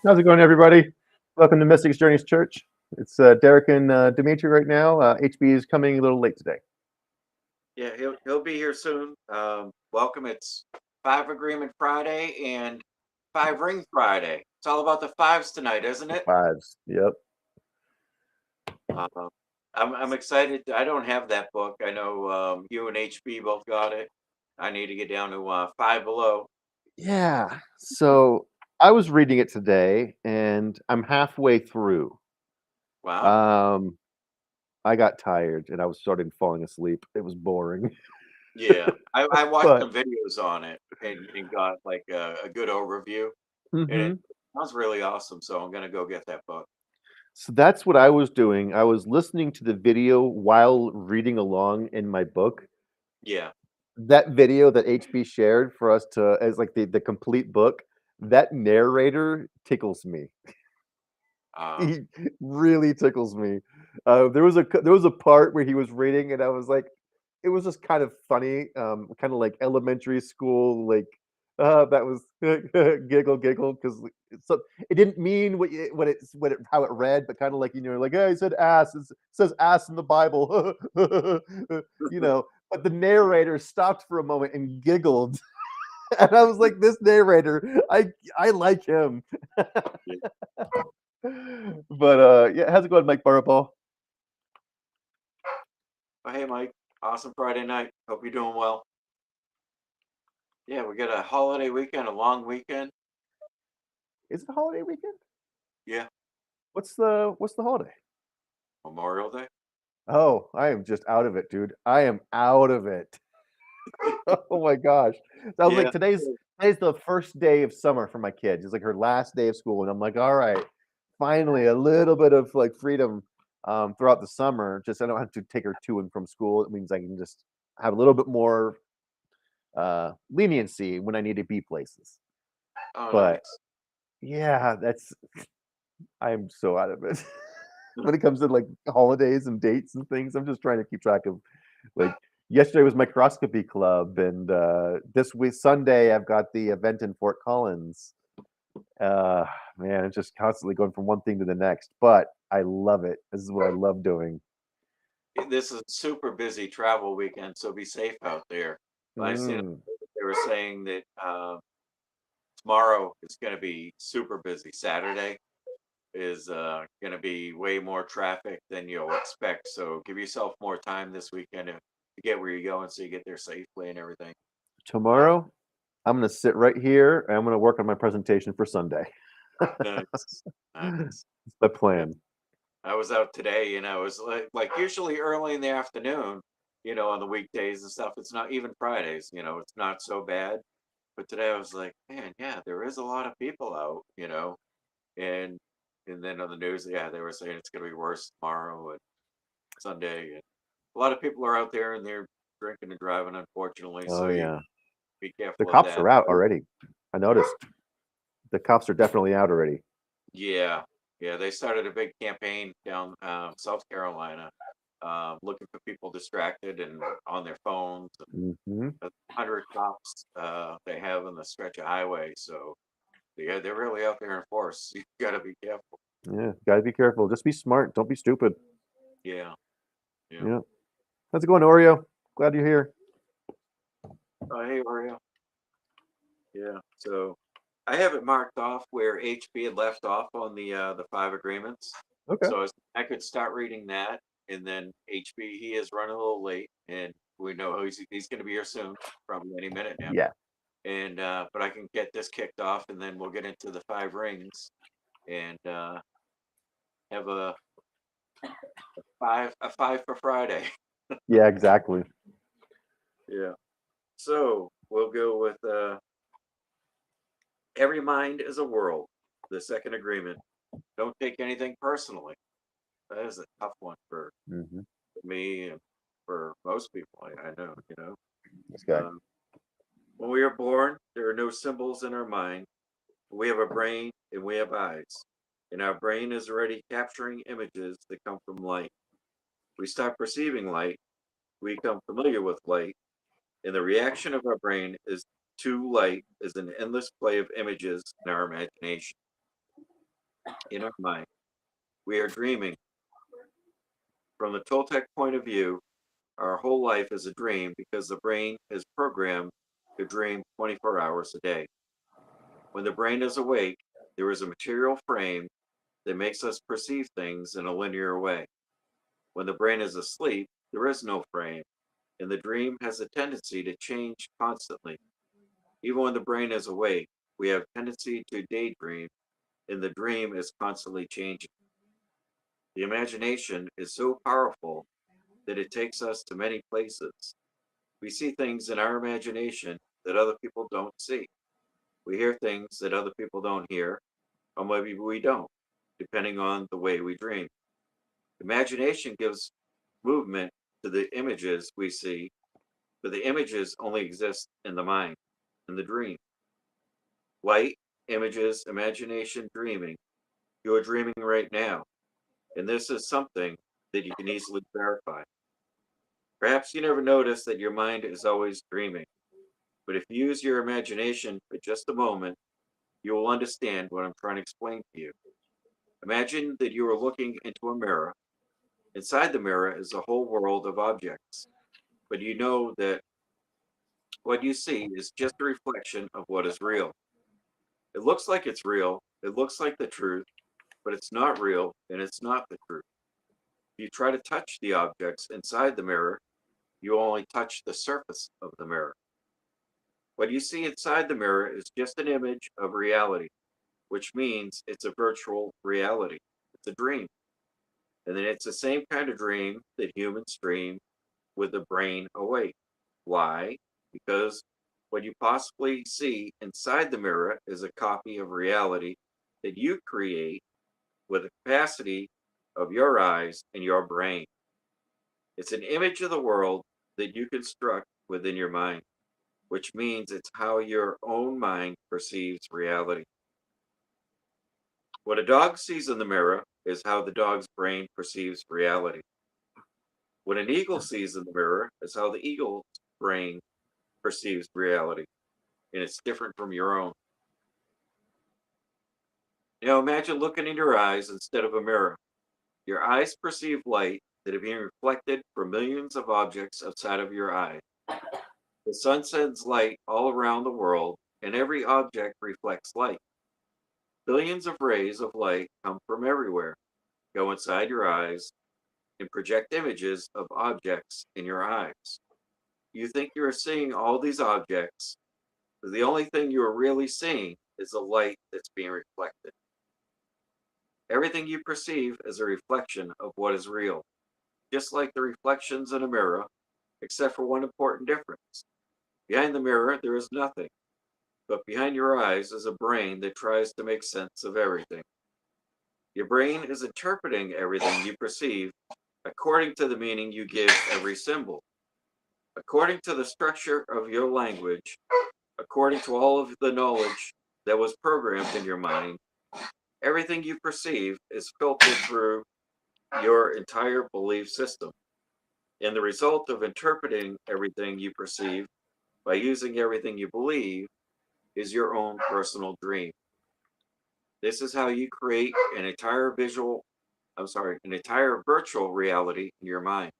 How's it going, everybody? Welcome to Mystics Journeys Church. It's Derek and Dimitri right now. HB is coming a little late today. Yeah, he'll be here soon. Welcome. It's Five Agreement Friday and Five Ring Friday. It's all about the fives tonight, isn't it? Fives. Yep. Um, I'm excited. I don't have that book. I know you and HB both got it. I need to get down to Five Below. Yeah. So I was reading it today, and I'm halfway through. Wow. Um, I got tired, and I was starting falling asleep. It was boring, Yeah, I watched but some videos on it and got like a good overview, and it hmm sounds really awesome. So I'm gonna go get that book. so that's what I was doing. I was listening to the video while reading along in my book. Yeah. That video that HB shared for us to as like the complete book, that narrator tickles me. Uh, He really tickles me. There was a part where he was reading, and I was like, it was just kind of funny, kind of like elementary school, like that was giggle giggle because so it didn't mean what it how it read, but kind of like like hey, he said ass. It says ass in the Bible, you know. But the narrator stopped for a moment and giggled, and I was like, this narrator, I like him. yeah. But yeah, how's it going, Mike Butterball? Oh, hey, Mike. Awesome Friday night. Hope you're doing well. Yeah, we got a holiday weekend, a long weekend. Is it holiday weekend? Yeah, What's the holiday? Memorial Day. Oh, I am just out of it, dude. I am out of it. Oh my gosh. So I was like, Yeah, today's the first day of summer for my kids. It's like her last day of school, and I'm like, all right, finally a little bit of like freedom throughout the summer. Just I don't have to take her to and from school. It means I can just have a little bit more leniency when I need to be places. oh, But nice. yeah, that's I'm so out of it. When it comes to like holidays and dates and things, I'm just trying to keep track of like yesterday was microscopy club, and this week Sunday I've got the event in Fort Collins. Uh Man, it's just constantly going from one thing to the next, but I love it. This is what I love doing. This is a super busy travel weekend, so be safe out there. I seen Mm, they were saying that tomorrow is going to be super busy. Saturday is going to be way more traffic than you'll expect. So give yourself more time this weekend to get where you're going, so you get there safely and everything. Uh, Tomorrow I'm gonna sit right here and I'm gonna work on my presentation for Sunday. nice, nice. That's the Yeah. plan. I was out today and I was like usually early in the afternoon, on the weekdays and stuff. It's not even Fridays, it's not so bad. But today I was like, man, yeah, there is a lot of people out, and then on the news, yeah, they were saying it's gonna be worse tomorrow and Sunday. And a lot of people are out there and they're drinking and driving, unfortunately. Oh So you yeah. be The careful of cops that. are out already. I noticed. The cops are definitely out already. Yeah, yeah, they started a big campaign down South Carolina, looking for people distracted and on their phones. Mhm. 100 cops they have on the stretch of highway. So yeah, they're really out there in force. You got to be careful. Yeah, gotta be careful. Just be smart. Don't be stupid. Yeah, yeah. Yeah. How's it going, Oreo? Glad you're here. Oh, hey, Oreo. Yeah. So I have it marked off where HB had left off on the five agreements. Okay. So I could start reading that, and then HB he is running a little late, and we know he's going to be here soon, probably any minute now. Yeah. And but I can get this kicked off, and then we'll get into the five rings and have a five for Friday. Yeah, exactly. Yeah. So we'll go with every mind is a world. The second agreement. Don't take anything personally. That is a tough one for Hmm. me and for most people. I know. This guy. Um, when we are born, there are no symbols in our mind. We have a brain and we have eyes, and our brain is already capturing images that come from light. We start perceiving light. We become familiar with light, and the reaction of our brain is to light is an endless play of images in our imagination. in our mind. We are dreaming. From the Toltec point of view, our whole life is a dream because the brain is programmed to dream 24 hours a day. When the brain is awake, there is a material frame that makes us perceive things in a linear way. When the brain is asleep, there is no frame, and the dream has a tendency to change constantly. Even when the brain is awake, we have tendency to daydream, and the dream is constantly changing. The imagination is so powerful that it takes us to many places. We see things in our imagination that other people don't see. We hear things that other people don't hear, or maybe we don't, depending on the way we dream. Imagination gives movement to the images we see, but the images only exist in the mind, in the dream. Light, images, imagination, dreaming. You are dreaming right now, and this is something that you can easily verify. Perhaps you never notice that your mind is always dreaming, but if you use your imagination for just a moment, you will understand what I'm trying to explain to you. Imagine that you are looking into a mirror. Inside the mirror is a whole world of objects, but you know that what you see is just a reflection of what is real. It looks like it's real, it looks like the truth, but it's not real and it's not the truth. If you try to touch the objects inside the mirror, you only touch the surface of the mirror. What you see inside the mirror is just an image of reality, which means it's a virtual reality. It's a dream. And then it's the same kind of dream that humans dream with the brain awake. Why? Because what you possibly see inside the mirror is a copy of reality that you create with the capacity of your eyes and your brain. It's an image of the world that you construct within your mind, which means it's how your own mind perceives reality. What a dog sees in the mirror is how the dog's brain perceives reality. What an eagle sees in the mirror is how the eagle's brain perceives reality, and it's different from your own. Now imagine looking in your eyes instead of a mirror. Your eyes perceive light that is being reflected from millions of objects outside of your eyes. The sun sends light all around the world, and every object reflects light. Billions of rays of light come from everywhere, go inside your eyes, and project images of objects in your eyes. You think you are seeing all these objects, but the only thing you are really seeing is the light that's being reflected. Everything you perceive is a reflection of what is real, just like the reflections in a mirror, except for one important difference. Behind the mirror, there is nothing, but behind your eyes is a brain that tries to make sense of everything. Your brain is interpreting everything you perceive according to the meaning you give every symbol, according to the structure of your language, according to all of the knowledge that was programmed in your mind. Everything you perceive is filtered through your entire belief system. And the result of interpreting everything you perceive by using everything you believe is your own personal dream. This is how you create an entire virtual reality in your mind.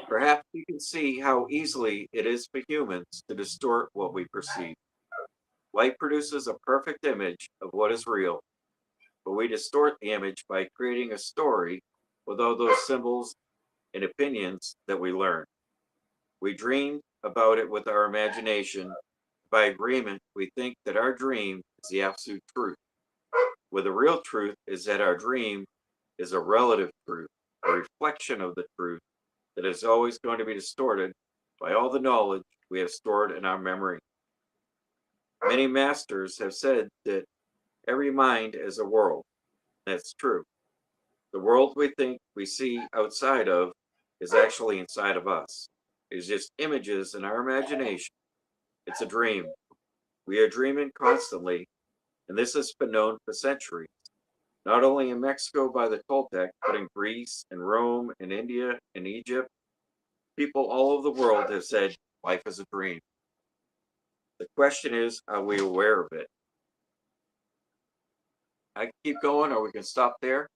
Perhaps you can see how easily it is for humans to distort what we perceive. Light produces a perfect image of what is real, but we distort the image by creating a story with all those symbols and opinions that we learn. We dream about it with our imagination. By agreement, we think that our dream is the absolute truth, where the real truth is that our dream is a relative truth, a reflection of the truth that is always going to be distorted by all the knowledge we have stored in our memory. Many masters have said that every mind is a world. That's true. The world we think we see outside of is actually inside of us. It's just images in our imagination. It's a dream. We are dreaming constantly, and this has been known for centuries. Not only in Mexico by the Toltec, but in Greece and Rome and India and Egypt, people all over the world have said life is a dream. The question is, are we aware of it? I can keep going, or we can stop there.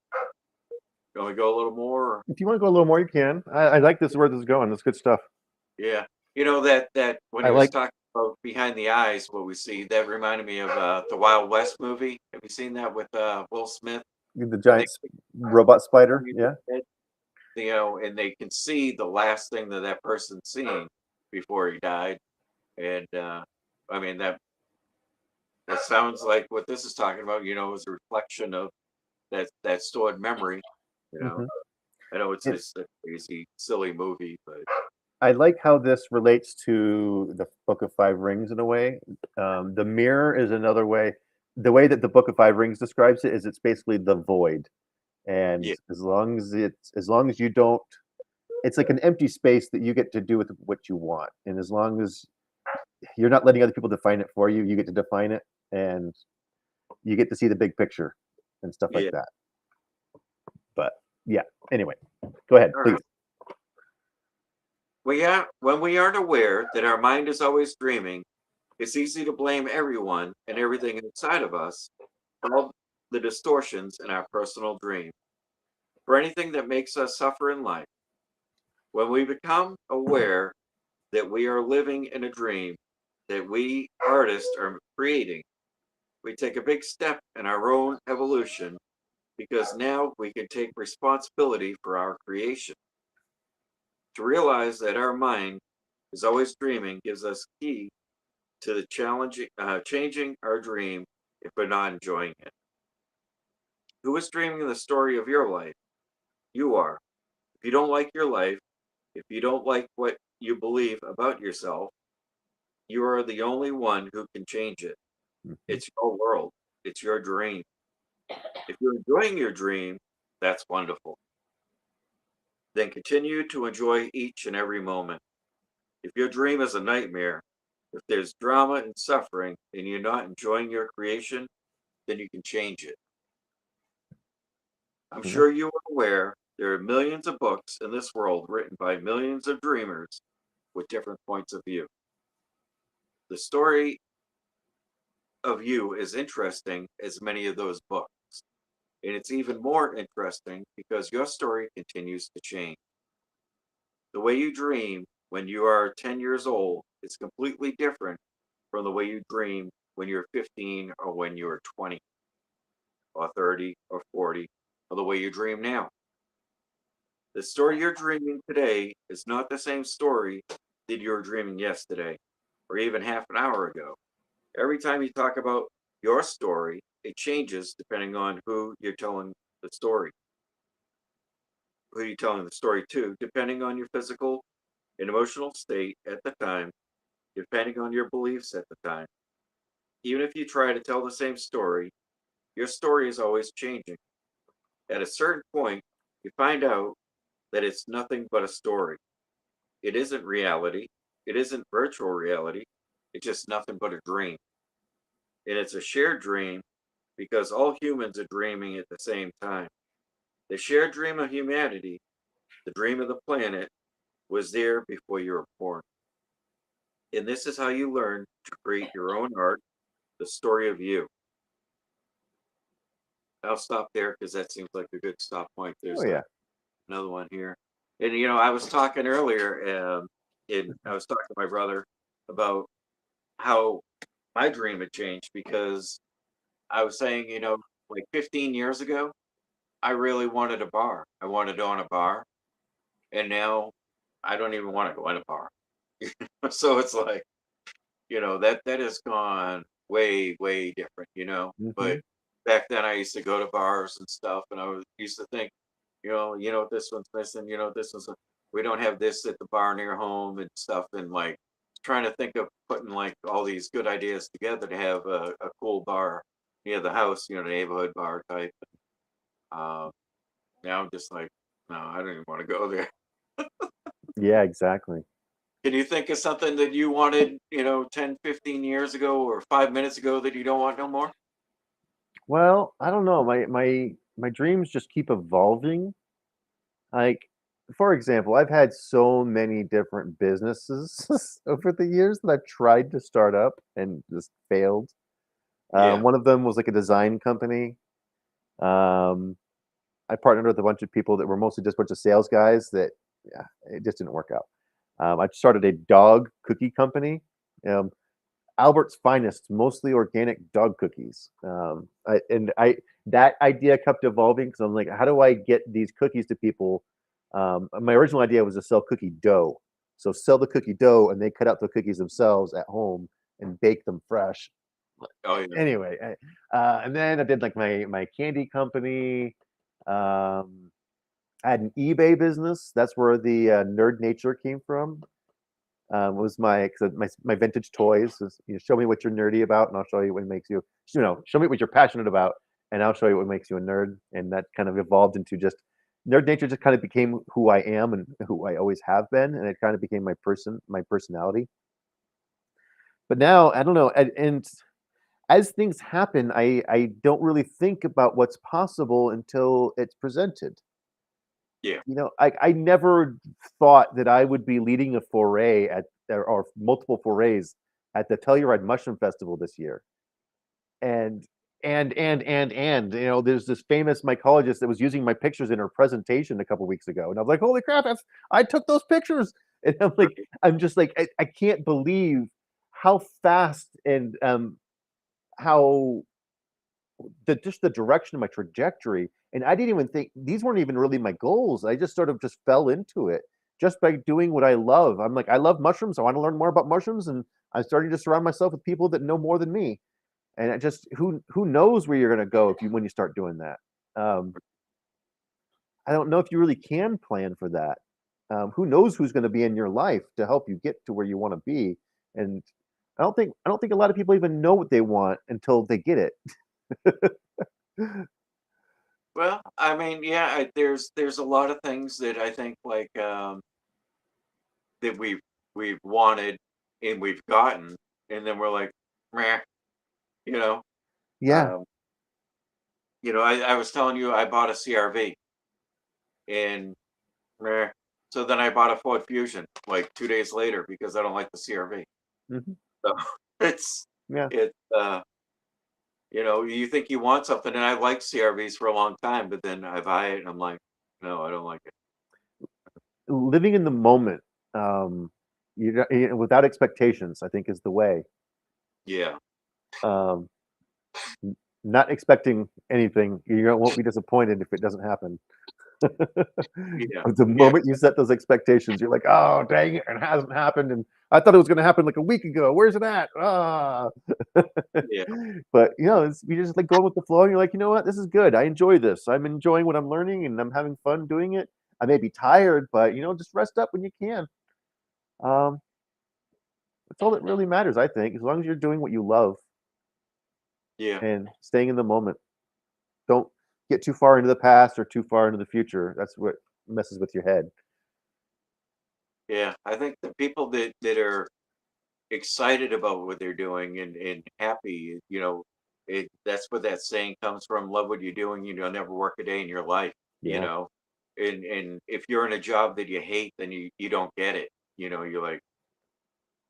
Can we go a little more? Or, If you want to go a little more, you can. I like this where this is going. That's good stuff. yeah, you know that when I he was like talking about behind the eyes, what we see, that reminded me of the Wild West movie. Have you seen that with Will Smith? the When they giant robot spider. Yeah. you know, and they can see the last thing that that person's seeing before he died, and I mean that sounds like what this is talking about. You know, is a reflection of that stored memory. You know, Hmm. I know And it's a crazy, silly movie, but I like how this relates to the Book of Five Rings in a way. The mirror is another way. The way that the Book of Five Rings describes it is it's basically the void. And yeah, as long as you don't, it's like an empty space that you get to do with what you want. And as long as you're not letting other people define it for you, you get to define it and you get to see the big picture and stuff like yeah. that. But yeah, anyway, go ahead, All please. right. When we aren't aware that our mind is always dreaming, it's easy to blame everyone and everything inside of us for all the distortions in our personal dream, for anything that makes us suffer in life. When we become aware that we are living in a dream that we artists are creating, we take a big step in our own evolution because now we can take responsibility for our creation. To realize that our mind is always dreaming gives us key to the changing our dream if we're not enjoying it. Who is dreaming the story of your life? You are. If you don't like your life, if you don't like what you believe about yourself, you are the only one who can change it. Mhm. It's your world. It's your dream. If you're enjoying your dream, that's wonderful. Then continue to enjoy each and every moment. If your dream is a nightmare, if there's drama and suffering and you're not enjoying your creation, then you can change it. I'm Yeah. sure you are aware there are millions of books in this world written by millions of dreamers with different points of view. The story of you is interesting as many of those books. And it's even more interesting because your story continues to change. The way you dream when you are 10 years old is completely different from the way you dream when you're 15 or when you're 20 or 30 or 40 or the way you dream now. The story you're dreaming today is not the same story that you were dreaming yesterday or even half an hour ago. Every time you talk about your story, it changes depending on who you're telling the story, who you're telling the story to, depending on your physical and emotional state at the time, depending on your beliefs at the time. Even if you try to tell the same story, your story is always changing. At a certain point, you find out that it's nothing but a story. It isn't reality. It isn't virtual reality. It's just nothing but a dream. And it's a shared dream because all humans are dreaming at the same time. The shared dream of humanity, the dream of the planet, was there before you were born. And this is how you learn to create your own art, the story of you. I'll stop there because that seems like a good stop point. Oh There's yeah. another one here. And, you know, I was talking earlier, and I was talking to my brother about how my dream had changed because I was saying, you know, like 15 years ago, I really wanted a bar. I wanted to own a bar. And now I don't even want to go in a bar. So it's like, you know, that has gone way, way different, you know. Hmm. But back then I used to go to bars and stuff and used to think, you know what this one's missing, you know, this one's we don't have this at the bar near home and stuff and like trying to think of putting like all these good ideas together to have a cool bar near the house, you know, neighborhood bar type. Um, now I'm just like, no, I don't even want to go there. Yeah, exactly. Can you think of something that you wanted, you know, 10, 15 years ago or 5 minutes ago that you don't want no more? Well, I don't know. My dreams just keep evolving. Like, for example, I've had so many different businesses over the years that I've tried to start up and just failed. Yeah. One of them was like a design company. Um, I partnered with a bunch of people that were mostly just a bunch of sales guys that, yeah, it just didn't work out. I started a dog cookie company. Um, Albert's Finest, mostly organic dog cookies. That idea kept evolving because I'm like, how do I get these cookies to people? My original idea was to sell cookie dough. So sell the cookie dough and they cut out the cookies themselves at home and bake them fresh. Oh yeah. Anyway, and then I did like my candy company. Um, I had an eBay business. That's where the Nerd Nature came from. Was my vintage toys. Was, show me what you're nerdy about, and I'll show you what makes you. Show me what you're passionate about, and I'll show you what makes you a nerd. And that kind of evolved into just Nerd Nature. Just kind of became who I am and who I always have been, and it kind of became my personality. But now I don't know, and as things happen, I don't really think about what's possible until it's presented. Yeah. I never thought that I would be leading a foray or multiple forays at the Telluride Mushroom Festival this year. And there's this famous mycologist that was using my pictures in her presentation a couple weeks ago, and I was like, holy crap, I took those pictures, and I'm just like, I can't believe how fast and how just the direction of my trajectory. And I didn't even think these weren't even really my goals. I just sort of just fell into it just by doing what I love. I'm like, I love mushrooms. I want to learn more about mushrooms, and I'm starting to surround myself with people that know more than me. And it just who knows where you're going to go when you start doing that. Um, I don't know if you really can plan for that. Who knows who's going to be in your life to help you get to where you want to be? And I don't think a lot of people even know what they want until they get it. Well, I mean, yeah, there's a lot of things that I think like that we've wanted and we've gotten, and then we're like, meh, you know. Yeah, Um, I was telling you I bought a CRV and meh. So then I bought a Ford Fusion like 2 days later because I don't like the CRV. mhm, So it's yeah. it's you think you want something, and I like CRVs for a long time, but then I buy it and I'm like, no, I don't like it. Living in the moment, um, without expectations, I think is the way. Yeah, Um, Not expecting anything, you won't be disappointed if it doesn't happen. yeah, But the yeah, moment you set those expectations, you're like, "Oh, dang it, it hasn't happened, and I thought it was gonna happen like a week ago. Where's it at? Ah." yeah, But, you're just, like, going with the flow, and you're like, "You know what? This is good. I enjoy this. I'm enjoying what I'm learning, and I'm having fun doing it. I may be tired, but, just rest up when you can." Um, that's all that really matters, I think, as long as you're doing what you love yeah, and staying in the moment. Don't get too far into the past or too far into the future. That's what messes with your head. yeah. I think the people that are excited about what they're doing and happy, that's where that saying comes from. Love what you're doing, you'll never work a day in your life, you Yeah. know. And if you're in a job that you hate, then you don't get it. You're like,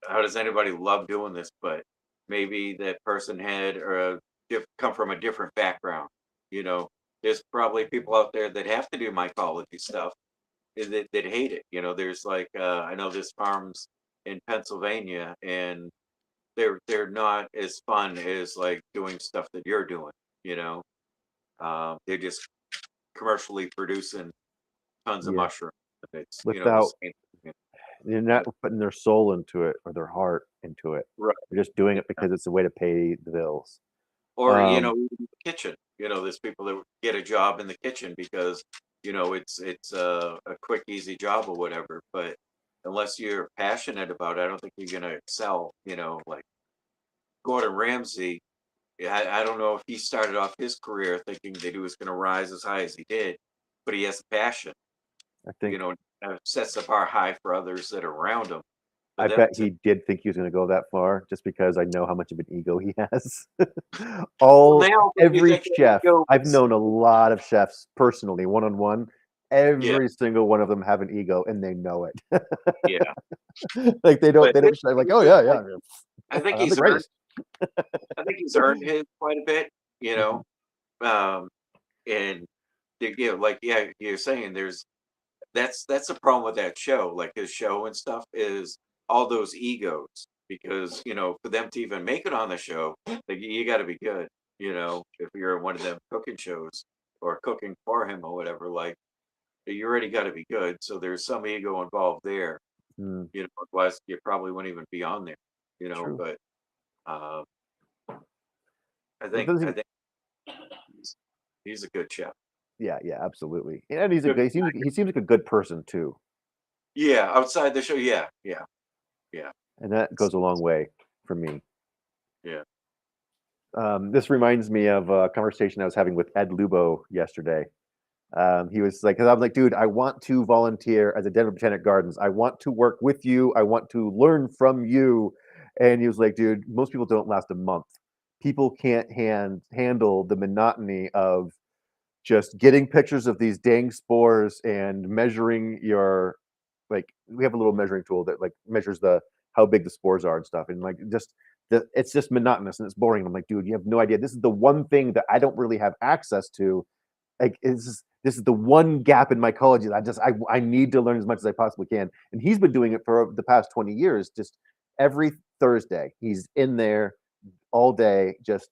how does anybody love doing this? But maybe that person had come from a different background. You know, there's probably people out there that have to do mycology stuff that hate it. There's like I know there's farms in Pennsylvania, and they're not as fun as like doing stuff that you're doing. You know, they're just commercially producing tons of Yeah. mushrooms. It's the Without same. thing. They're not putting their soul into it or their heart into it. Right. They're just doing Yeah. it because it's a way to pay the bills. Or, Um, even the kitchen. There's people that get a job in the kitchen because, it's a quick, easy job or whatever. But unless you're passionate about it, I don't think you're gonna excel. Like Gordon Ramsay. I don't know if he started off his career thinking that he was gonna rise as high as he did, but he has a passion. I You think know, sets the bar high for others that are around him. For I them bet to he did think he was gonna go that far just because I know how much of an ego he has. well All now, but do you Every think that chef ego I've was known a lot of chefs personally, one-on-one. yeah, Every single one of them have an ego, and they know it. yeah. Like, they don't But they his don't show like, "Oh, ego, yeah, like, yeah, I think I'm the he's earned greatest." I think he's earned his quite a bit, you know? Mhm. Um, And like you're saying, that's the problem with that show, like his show and stuff, is all those egos. Because for them to even make it on the show, like you got to be good. If you're in one of them cooking shows or cooking for him or whatever, like you already got to be good. So there's some ego involved there. Mm, Otherwise you probably wouldn't even be on there. true. But um, I It think doesn't I even, think he's a good chef. yeah, yeah, absolutely. And he's a Good. good, he seems like a good person too. Yeah, outside the show, yeah, yeah, yeah, And that goes a long way for me. yeah. This reminds me of a conversation I was having with Ed Lubo yesterday. He was like, because I'm like, dude, I want to volunteer as a Denver Botanic Gardens. I want to work with you. I want to learn from you. And he was like, dude, most people don't last a month. People can't handle the monotony of just getting pictures of these dang spores and measuring your, like, we have a little measuring tool that like measures the how big the spores are and stuff, and like just it's just monotonous and it's boring. I'm like, dude, you have no idea. This is the one thing that I don't really have access to. Like, this is the one gap in my college that I need to learn as much as I possibly can. And he's been doing it for the past 20 years. Just every Thursday, he's in there all day, just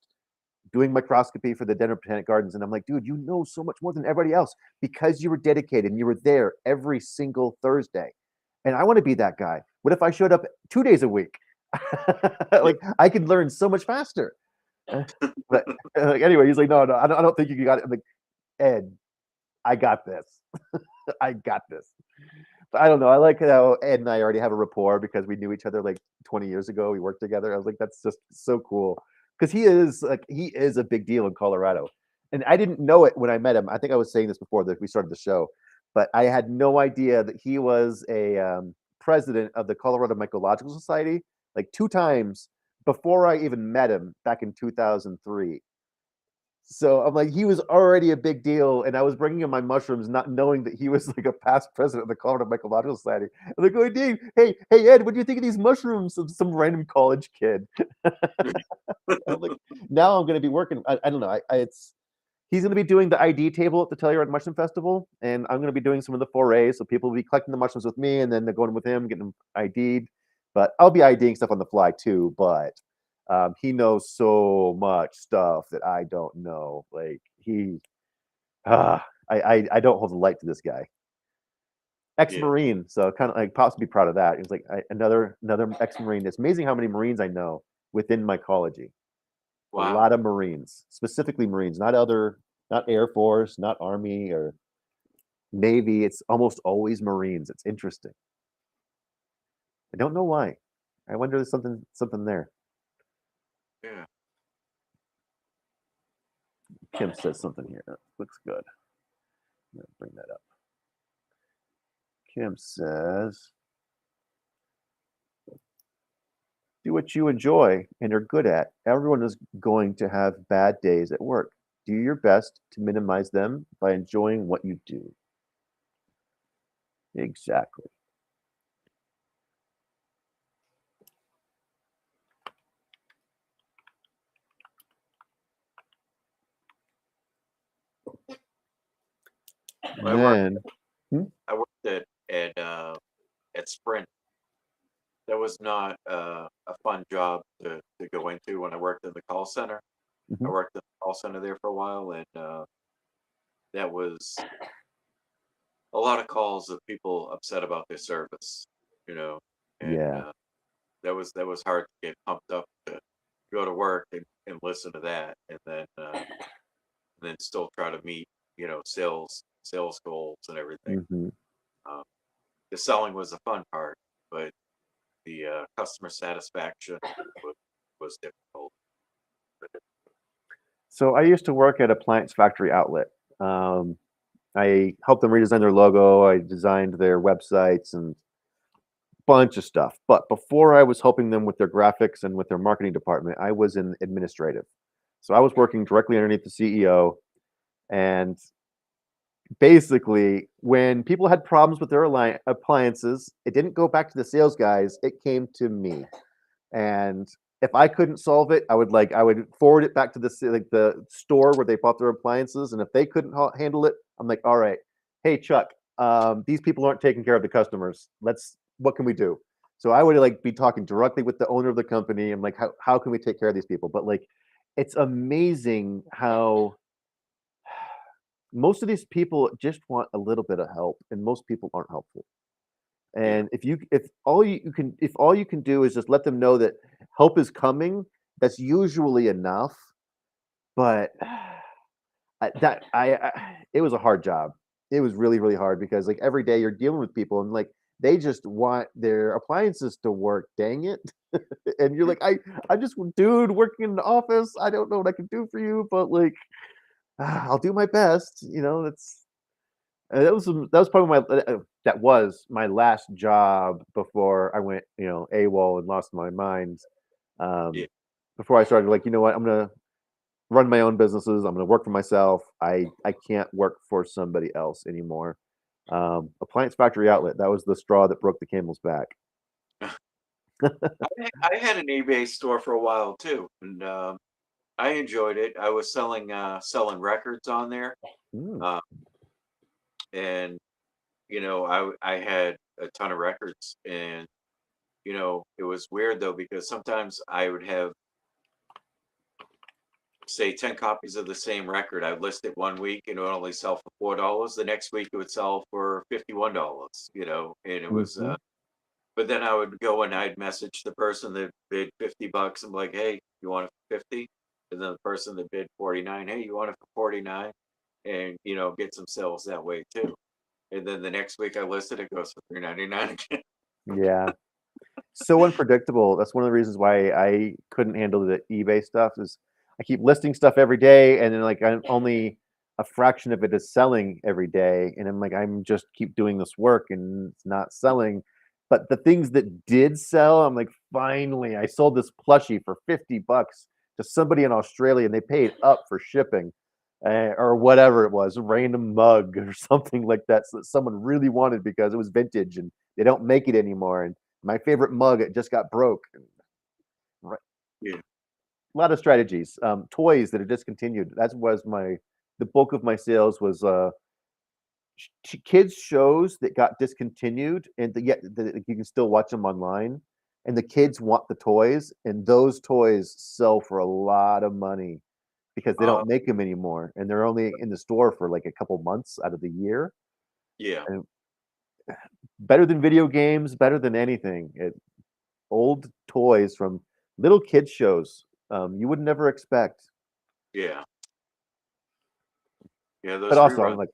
doing microscopy for the Denver Botanic Gardens. And I'm like, dude, you know so much more than everybody else because you were dedicated and you were there every single Thursday. And I want to be that guy. What if I showed up 2 days a week? Yeah. Like, I could learn so much faster. But anyway, he's like, no, no, I don't think you got it. I'm like, Ed, I got this. I got this. But I don't know. I like how Ed and I already have a rapport because we knew each other like 20 years ago. We worked together. I was like, that's just so cool. Because he is a big deal in Colorado. And I didn't know it when I met him. I think I was saying this before that we started the show, but I had no idea that he was a president of the Colorado Mycological Society like 2 times before I even met him back in 2003. So I'm like, he was already a big deal, and I was bringing him my mushrooms, not knowing that he was like a past president of the Colorado Mycological Society. I'm like, oh, Dave, hey, Ed, what do you think of these mushrooms? Some random college kid. I'm like, now I'm going to be working. I don't know. It's he's going to be doing the ID table at the Telluride Mushroom Festival, and I'm going to be doing some of the forays. So people will be collecting the mushrooms with me, and then they're going with him, getting them ID'd. But I'll be IDing stuff on the fly too. But he knows so much stuff that I don't know. Like I don't hold the light to this guy. Yeah. Ex-Marine, so kind of like pops to be proud of that. He's like another ex-Marine. It's amazing how many Marines I know within mycology. A Wow. lot of Marines, specifically Marines, not Air Force, not Army or Navy. It's almost always Marines. It's interesting. I don't know why. I wonder there's something there. Yeah. Kim says something here. That looks good. I'm gonna bring that up. Kim says, do what you enjoy and are good at. Everyone is going to have bad days at work. Do your best to minimize them by enjoying what you do. Exactly. Well, And then, hmm? I worked at Sprint. That was not a fun job to go into when I worked in the call center. I Mhm. worked in the call center there for a while, and that was a lot of calls of people upset about their service, and Yeah. that was hard to get pumped up to go to work and listen to that, and then still try to meet sales goals and everything. Hmm. Um, the selling was the fun part, but the customer satisfaction was, was difficult. So I used to work at Appliance Factory Outlet. Um, I helped them redesign their logo. I designed their websites and bunch of stuff. But before I was helping them with their graphics and with their marketing department, I was in administrative. So I was working directly underneath the CEO. And basically, when people had problems with their appliances, it didn't go back to the sales guys, it came to me. And if I couldn't solve it, I would forward it back to like the store where they bought their appliances, and if they couldn't handle it, I'm like, all right, hey Chuck, these people aren't taking care of the customers. What can we do? So I would like be talking directly with the owner of the company and like how can we take care of these people? But like, it's amazing how most of these people just want a little bit of help, and most people aren't helpful. Yeah. And if all you can do is just let them know that help is coming, that's usually enough. But it was a hard job. It was really, really hard because like every day you're dealing with people and like they just want their appliances to work. Dang it! And you're like, I'm just a dude working in the office. I don't know what I can do for you, but like I'll do my best. That was probably that was my last job before I went, AWOL and lost my mind. Yeah. Um, Before I started, like, you know what, I'm gonna run my own businesses. I'm gonna work for myself. I can't work for somebody else anymore. Appliance Factory Outlet. That was the straw that broke the camel's back. I had an eBay store for a while too, and I enjoyed it. I was selling records on there, Mm, uh, and I had a ton of records, and it was weird though because sometimes I would have say 10 copies of the same record. I list it one week and it would only sell for $4. The next week it would sell for $51, and it was mhm. but then I would go and I'd message the person that bid $50. I'm like, hey, you want it for 50? And then the person that bid 49, hey, you want it for 49? And get some sales that way too. And then the next week I listed it goes for 3.99 again. Yeah. So unpredictable. That's one of the reasons why I couldn't handle the eBay stuff is I keep listing stuff every day and then like I'm only a fraction of it is selling every day. And I'm like, I'm just keep doing this work and it's not selling. But the things that did sell, I'm like, finally, I sold this plushie for $50 to somebody in Australia and they paid up for shipping. Or whatever it was, a random mug or something like that, so that someone really wanted because it was vintage and they don't make it anymore. And my favorite mug, it just got broke. Right. Yeah. A lot of strategies. Toys that are discontinued. That was the bulk of my sales was kids shows that got discontinued, and yet you can still watch them online. And the kids want the toys, and those toys sell for a lot of money because they Uh, don't make them anymore, and they're only in the store for like a couple months out of the year. yeah. And better than video games, better than anything. Old toys from little kids shows, you would never expect. Yeah. Yeah. But Those also, I'm reruns like,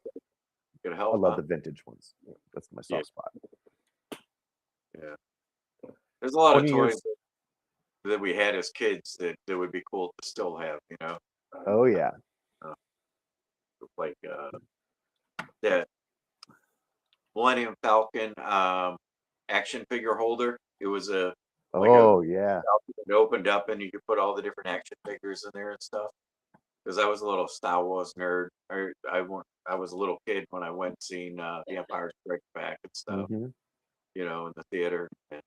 could I help, love huh? the vintage ones. Yeah, that's my Yeah. soft spot. Yeah. There's a lot of 20 toys years. that we had as kids that would be cool to still have. Oh yeah. Uh, like that Millennium Falcon action figure holder. It was like a Oh yeah. Falcon that opened up and you could put all the different action figures in there and stuff. Because I was a little Star Wars nerd. I was a little kid when I went seeing The Empire Strikes Back and stuff, Hmm. in the theater. And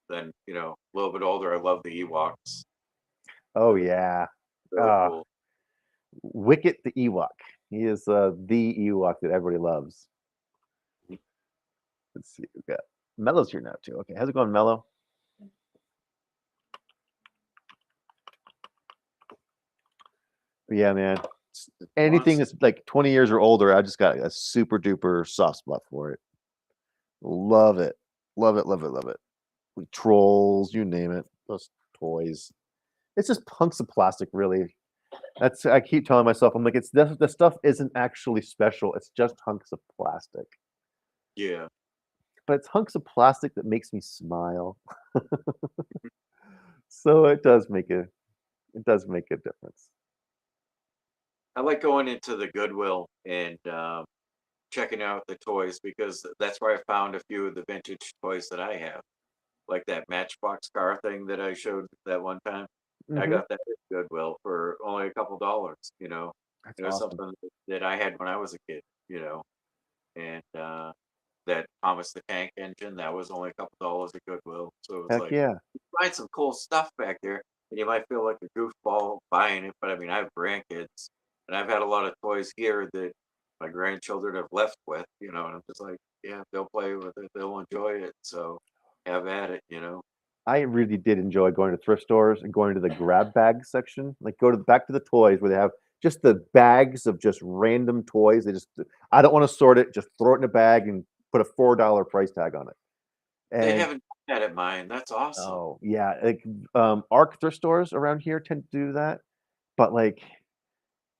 then, a little bit older, I love the Ewoks. Oh Uh, yeah. really Uh, cool. Wicket the Ewok. He is the Ewok that everybody loves. Let's see. We got Mello's here now too. Okay, how's it going, Mello? Yeah, man. Anything Honestly, that's like 20 years or older, I just got a super duper soft spot for it. Love it. Love it, love it, love it. Like trolls, you name it. Those toys. It's just hunks of plastic, really. I keep telling myself, I'm like, it's this the stuff isn't actually special. It's just hunks of plastic. yeah. But it's hunks of plastic that makes me smile. So it does make a difference. I like going into the Goodwill and checking out the toys because that's where I found a few of the vintage toys that I have, like that Matchbox car thing that I showed that one time. I Hmm. got that at Goodwill for only a couple dollars. That's It was awesome. something that I had when I was a kid. And that Thomas the Tank Engine. That was only a couple dollars at Goodwill. So it was Heck like, yeah. you find some cool stuff back there, and you might feel like a goofball buying it. But I mean, I have grandkids, and I've had a lot of toys here that my grandchildren have left with, and I'm just like, yeah, they'll play with it, they'll enjoy it. So have at it. I really did enjoy going to thrift stores and going to the grab bag section. Like go to back to the toys where they have just the bags of just random toys. I don't want to sort it, just throw it in a bag and put a $4 price tag on it. They And haven't done that at mine. That's awesome. oh yeah, like ARC thrift stores around here tend to do that. But like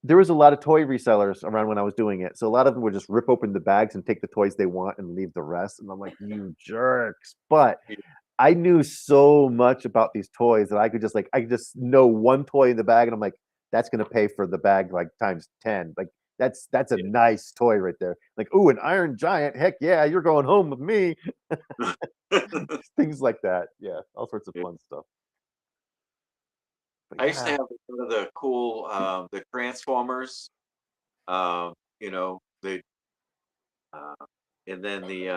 there was a lot of toy resellers around when I was doing it. So a lot of them would just rip open the bags and take the toys they want and leave the rest. And I'm like, you jerks. But Yeah. I knew so much about these toys that I could just know one toy in the bag and I'm like, that's gonna pay for the bag like times 10. Like that's a nice toy right there. Like, ooh, an Iron Giant. Heck yeah, you're going home with me. Things like that. Yeah, all sorts of Yeah. fun stuff. But I used to yeah, have one of the cool the Transformers, the uh, and then the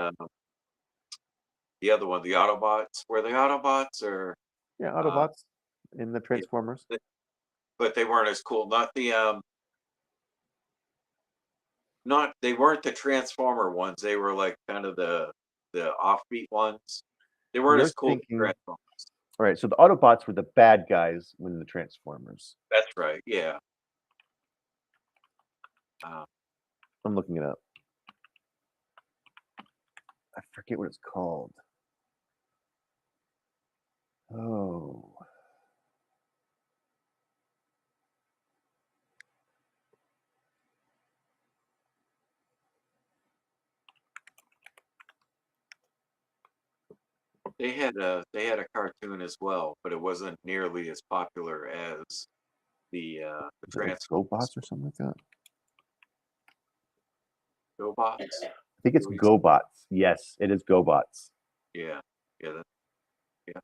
other one, the Autobots. Were the Autobots or yeah, uh, Autobots in the yeah, Transformers. but they weren't as cool. Not they weren't the Transformer ones. They were like kind of the offbeat ones. They weren't You're as cool as thinking, Transformers. all right, so the Autobots were the bad guys when the Transformers. That's right. Yeah. Uh, I'm looking it up. I forget what it's called. Oh, they had a cartoon as well, but it wasn't nearly as popular as the is it like Transformers. GoBots or something like that? GoBots. I think it's GoBots. Yes, it is GoBots. Yeah, yeah, yeah.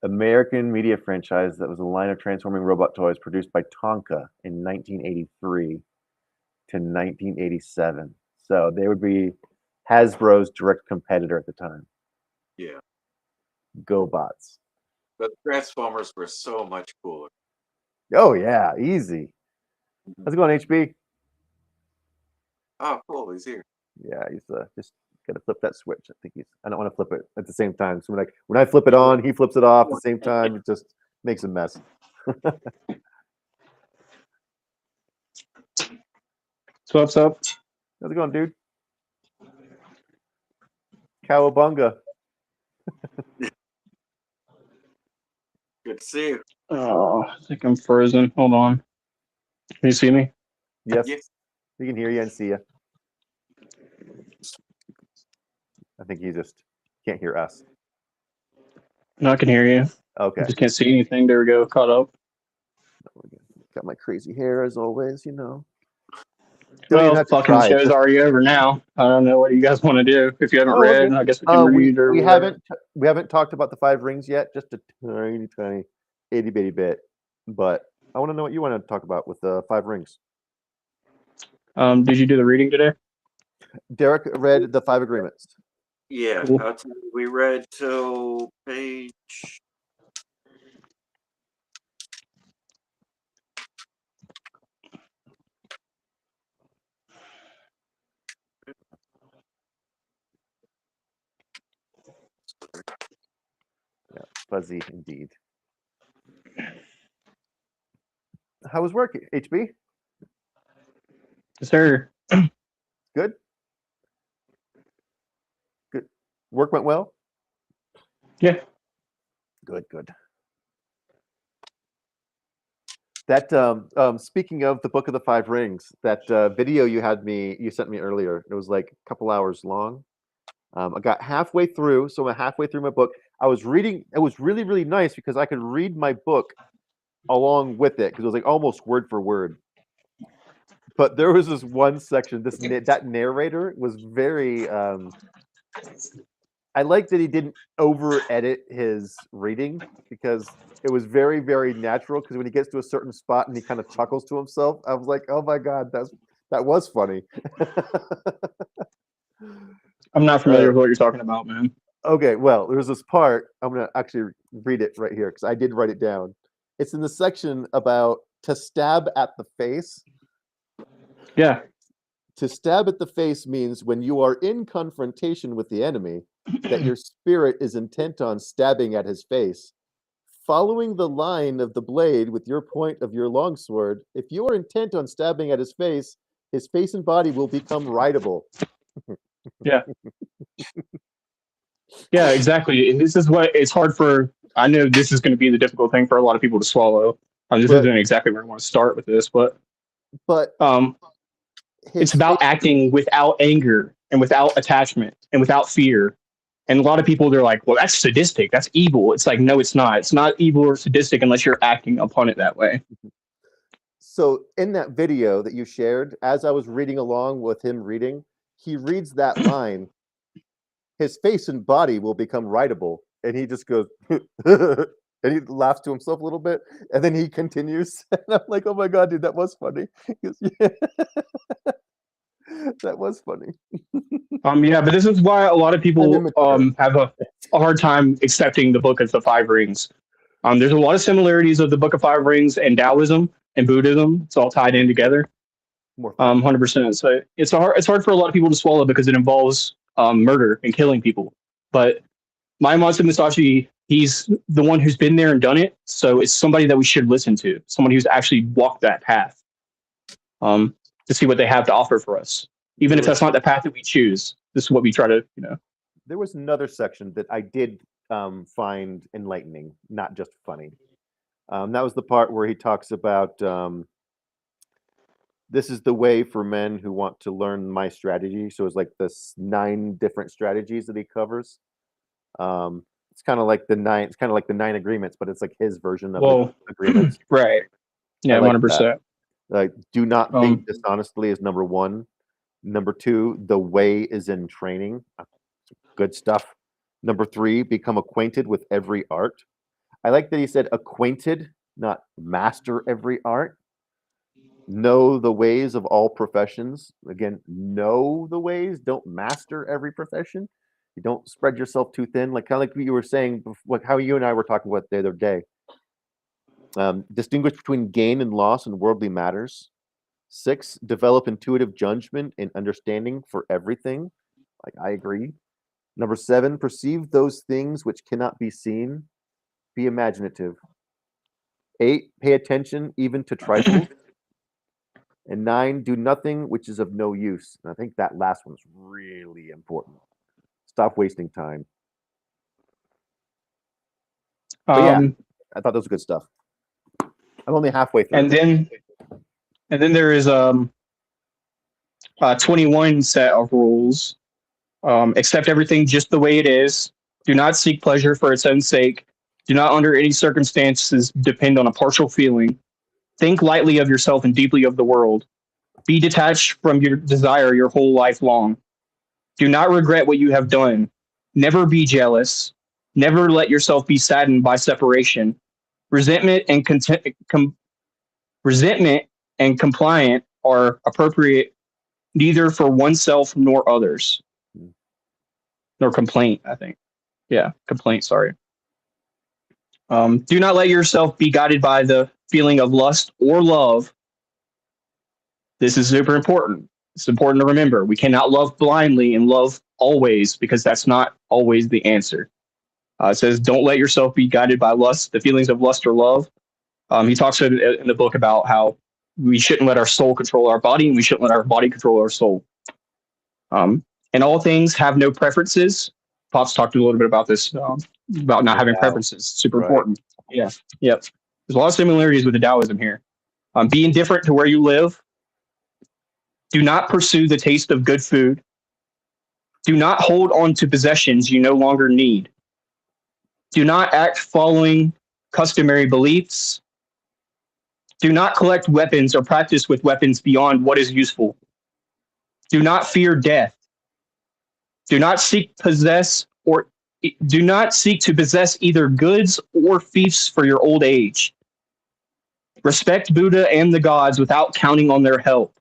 American media franchise that was a line of transforming robot toys produced by Tonka in 1983 to 1987. So they would be Hasbro's direct competitor at the time. Yeah. GoBots. But Transformers were so much cooler. Oh yeah, easy. How's it going, HB? Oh, cool. He's here. Yeah, he's just gotta flip that switch. I don't want to flip it at the same time. So when I flip it on, he flips it off at the same time. It just makes a mess. So what's up? How's it going, dude? Cowabunga. Good to see you. Oh, I think I'm frozen. Hold on. Can you see me? Yes, Yeah. we can hear you and see you. I think he just can't hear us. No, I can hear you. Okay. I just can't see anything. There we go. Caught up. Got my crazy hair as always, Don't Well, even have to fucking try it. show's Just, already over now. I don't know what you guys want to do. If you haven't oh, read, I guess we can read or we whatever. haven't talked about the 5 rings yet, just a tiny itty bitty bit. But I want to know what you want to talk about with the 5 rings. Did you do the reading today? Derek read the 5 agreements. Yeah, Cool. we read till page. Yeah, fuzzy indeed. How was work, HB? Yes, sir. Good. Good. Work went well. Yeah. Good. That speaking of the Book of the 5 Rings, that video you sent me earlier, it was like a couple hours long. I got halfway through, so I'm halfway through my book. I was reading. It was really, really nice because I could read my book along with it because it was like almost word for word. But there was this one section. That narrator was very. I like that he didn't over edit his reading because it was very, very natural. Because when he gets to a certain spot and he kind of chuckles to himself, I was like, "Oh my god, that was funny." I'm not familiar with what you're talking about, man. Okay, well, there's this part. I'm gonna actually read it right here because I did write it down. It's in the section about to stab at the face. Yeah. To stab at the face means when you are in confrontation with the enemy, that your spirit is intent on stabbing at his face. Following the line of the blade with your point of your longsword, if you are intent on stabbing at his face and body will become writable. Yeah. Yeah, exactly. And this is what it's hard for. I know this is going to be the difficult thing for a lot of people to swallow. This But- isn't exactly where I want to start with this, but it's about acting without anger and without attachment and without fear. And a lot of people, they're like, well, that's sadistic. That's evil. It's like, no, it's not. It's not evil or sadistic unless you're acting upon it that way. So in that video that you shared, as I was reading along with him reading, he reads that line, his face and body will become writable. And he just goes, and he laughs to himself a little bit. And then he continues. And I'm like, oh my God, dude, that was funny. He goes, yeah. That was funny. Yeah, but this is why a lot of people have a hard time accepting the Book of the Five Rings. There's a lot of similarities of the Book of Five Rings and Taoism and Buddhism. It's all tied in together. 100%. So it's hard for a lot of people to swallow because it involves murder and killing people. But Miyamoto Musashi, he's the one who's been there and done it. So it's somebody that we should listen to, someone who's actually walked that path to see what they have to offer for us. Even if that's not the path that we choose, this is what we try to, There was another section that I did find enlightening, not just funny. That was the part where he talks about this is the way for men who want to learn my strategy. So it's like this 9 different strategies that he covers. It's kind of like the 9 agreements, but it's like his version of the agreements. Right. Yeah, 100%. Like, do not think dishonestly is number 1. Number 2, the way is in training. Good stuff. Number 3, become acquainted with every art. I like that he said acquainted, not master every art. Know the ways of all professions. Again, know the ways. Don't master every profession. You don't spread yourself too thin. Like kind of like what you were saying, like how you and I were talking about the other day. Distinguish between gain and loss in worldly matters. 6, develop intuitive judgment and understanding for everything. Like I agree. Number 7, perceive those things which cannot be seen. Be imaginative. 8, pay attention even to trifles. And 9, do nothing which is of no use. And I think that last one's really important. Stop wasting time. But yeah, I thought that was good stuff. I'm only halfway through. And then there is 21 set of rules. Accept everything just the way it is. Do not seek pleasure for its own sake. Do not under any circumstances depend on a partial feeling. Think lightly of yourself and deeply of the world. Be detached from your desire your whole life long. Do not regret what you have done. Never be jealous. Never let yourself be saddened by separation. Resentment and compliant are appropriate neither for oneself nor others. Nor complaint, I think. Yeah, complaint, sorry. Do not let yourself be guided by the feeling of lust or love. This is super important. It's important to remember. We cannot love blindly and love always because that's not always the answer. It says, don't let yourself be guided by lust, the feelings of lust or love. He talks in the book about how we shouldn't let our soul control our body and we shouldn't let our body control our soul. And all things have no preferences. Pops talked a little bit about this, about not having preferences. Super important. Yeah. Yep. There's a lot of similarities with the Taoism here. Be indifferent to where you live. Do not pursue the taste of good food. Do not hold on to possessions you no longer need. Do not act following customary beliefs. Do not collect weapons or practice with weapons beyond what is useful. Do not fear death. Do not seek to possess either goods or fiefs for your old age. Respect Buddha and the gods without counting on their help.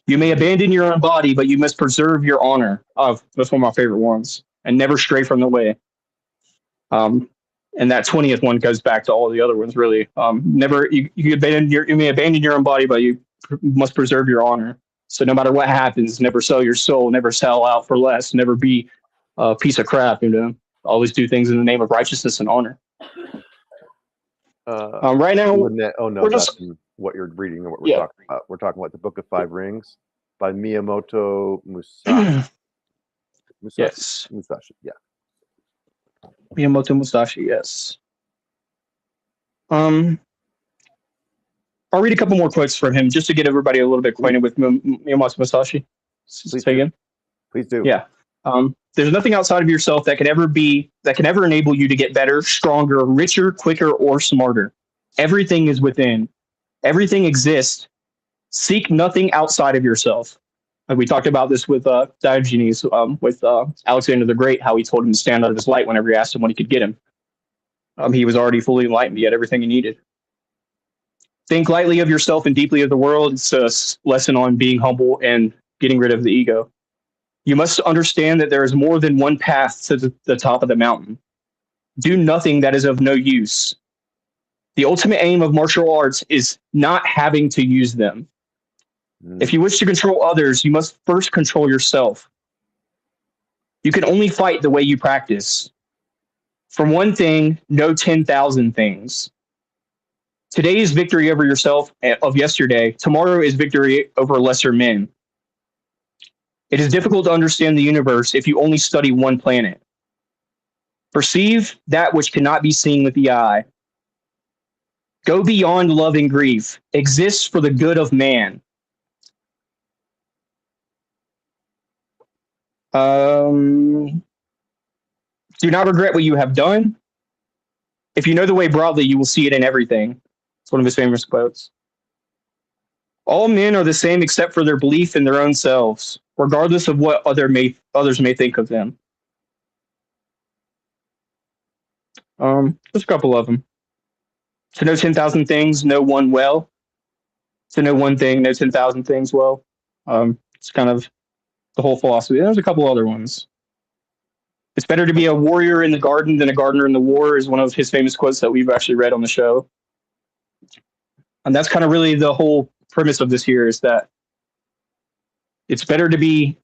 You may abandon your own body, but you must preserve your honor. Oh, that's one of my favorite ones. And never stray from the way. And that 20th one goes back to all the other ones, really. Never you may abandon your own body, but you must preserve your honor. So no matter what happens, never sell your soul, never sell out for less, never be a piece of crap. Always do things in the name of righteousness and honor. Right now, no, that's what you're reading and what we're talking about. We're talking about the Book of Five Rings by Miyamoto Musashi. Yes. Musashi, yeah. Miyamoto Musashi, yes. I'll read a couple more quotes from him just to get everybody a little bit acquainted with Miyamoto Musashi. Please say again. Please do. Yeah. There's nothing outside of yourself that can ever enable you to get better, stronger, richer, quicker, or smarter. Everything is within. Everything exists. Seek nothing outside of yourself. We talked about this with Diogenes, with Alexander the Great, how he told him to stand out of his light whenever he asked him when he could get him. He was already fully enlightened. He had everything he needed. Think lightly of yourself and deeply of the world. It's a lesson on being humble and getting rid of the ego. You must understand that there is more than one path to the top of the mountain. Do nothing that is of no use. The ultimate aim of martial arts is not having to use them. If you wish to control others, you must first control yourself. You can only fight the way you practice. From one thing, know 10,000 things. Today is victory over yourself of yesterday. Tomorrow is victory over lesser men. It is difficult to understand the universe if you only study one planet. Perceive that which cannot be seen with the eye. Go beyond love and grief. Exist for the good of man. Do not regret what you have done. If you know the way broadly, you will see it in everything. It's one of his famous quotes. All men are the same except for their belief in their own selves, regardless of what others may think of them. Just a couple of them. To know 10,000 things, know one well. To know one thing, know 10,000 things well. It's kind of the whole philosophy. There's a couple other ones. It's better to be a warrior in the garden than a gardener in the war is one of his famous quotes that we've actually read on the show. And that's kind of really the whole premise of this here, is that it's better to be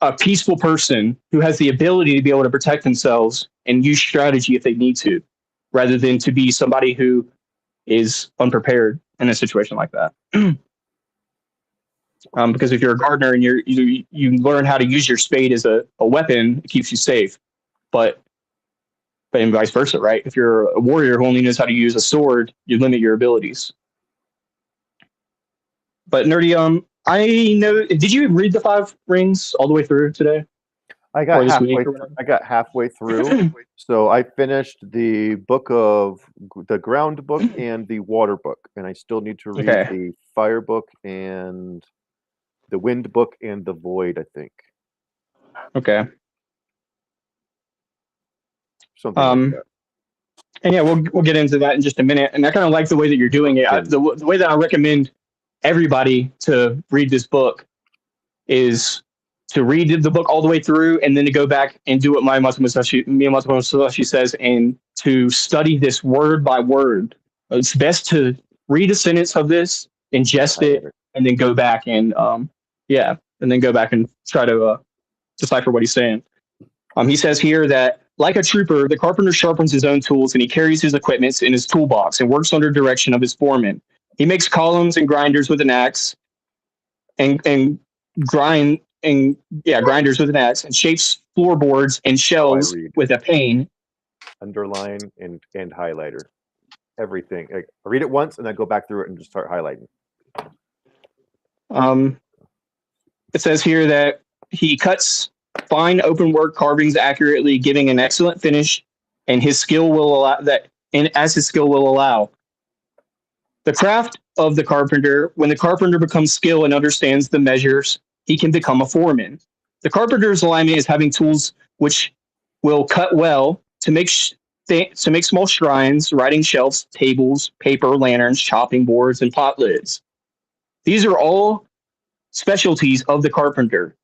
a peaceful person who has the ability to be able to protect themselves and use strategy if they need to, rather than to be somebody who is unprepared in a situation like that. Because if you're a gardener and you learn how to use your spade as a weapon, it keeps you safe. But and vice versa, right? If you're a warrior who only knows how to use a sword, you limit your abilities. But Nerdy, I know. Did you read the Five Rings all the way through today? I got halfway through. So I finished the ground book and the water book, and I still need to read the fire book and the wind book and the void, I think. Okay. Something like that. And yeah, we'll get into that in just a minute. And I kind of like the way that you're doing it. The way that I recommend everybody to read this book is to read the book all the way through, and then to go back and do what Miyamoto Musashi says, and to study this word by word. It's best to read a sentence of this, ingest it, and then go back and try to decipher what he's saying. He says here that, like a trooper, the carpenter sharpens his own tools, and he carries his equipment in his toolbox and works under direction of his foreman. He makes columns and grinders with an axe, grinders with an axe, and shapes floorboards and shelves with a pane. Underline and highlighter. Everything. I read it once and I go back through it and just start highlighting. It says here that he cuts fine open work carvings accurately, giving an excellent finish, and his skill will allow that. And as his skill will allow, the craft of the carpenter. When the carpenter becomes skilled and understands the measures, he can become a foreman. The carpenter's alignment is having tools which will cut well to make small shrines, writing shelves, tables, paper, lanterns, chopping boards, and pot lids. These are all specialties of the carpenter.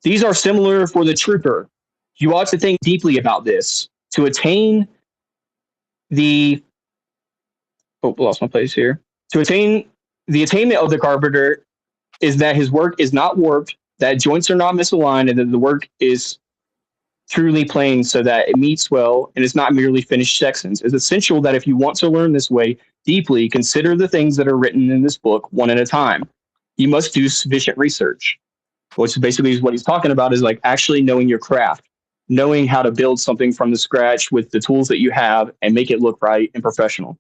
These are similar for the trooper. You ought to think deeply about this. To attain the lost my place here. To attain the attainment of the carpenter is that his work is not warped, that joints are not misaligned, and that the work is truly plain so that it meets well and is not merely finished sections. It's essential that if you want to learn this way deeply, consider the things that are written in this book one at a time. You must do sufficient research, which basically is what he's talking about, is like actually knowing your craft, knowing how to build something from the scratch with the tools that you have and make it look right and professional.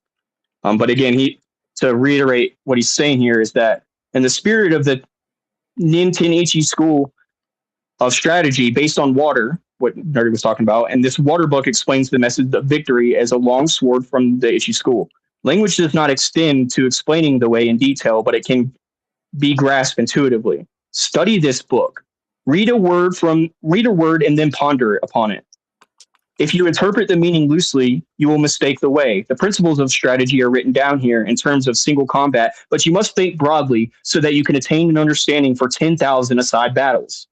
But again, to reiterate what he's saying here is that in the spirit of the Ninten Ichi school of strategy based on water, what Nerdy was talking about, and this water book explains the message of victory as a long sword from the Ichi school. Language does not extend to explaining the way in detail, but it can be grasped intuitively. Study this book. Read a word and then ponder upon it. If you interpret the meaning loosely, you will mistake the way. The principles of strategy are written down here in terms of single combat, but you must think broadly so that you can attain an understanding for 10,000 aside battles.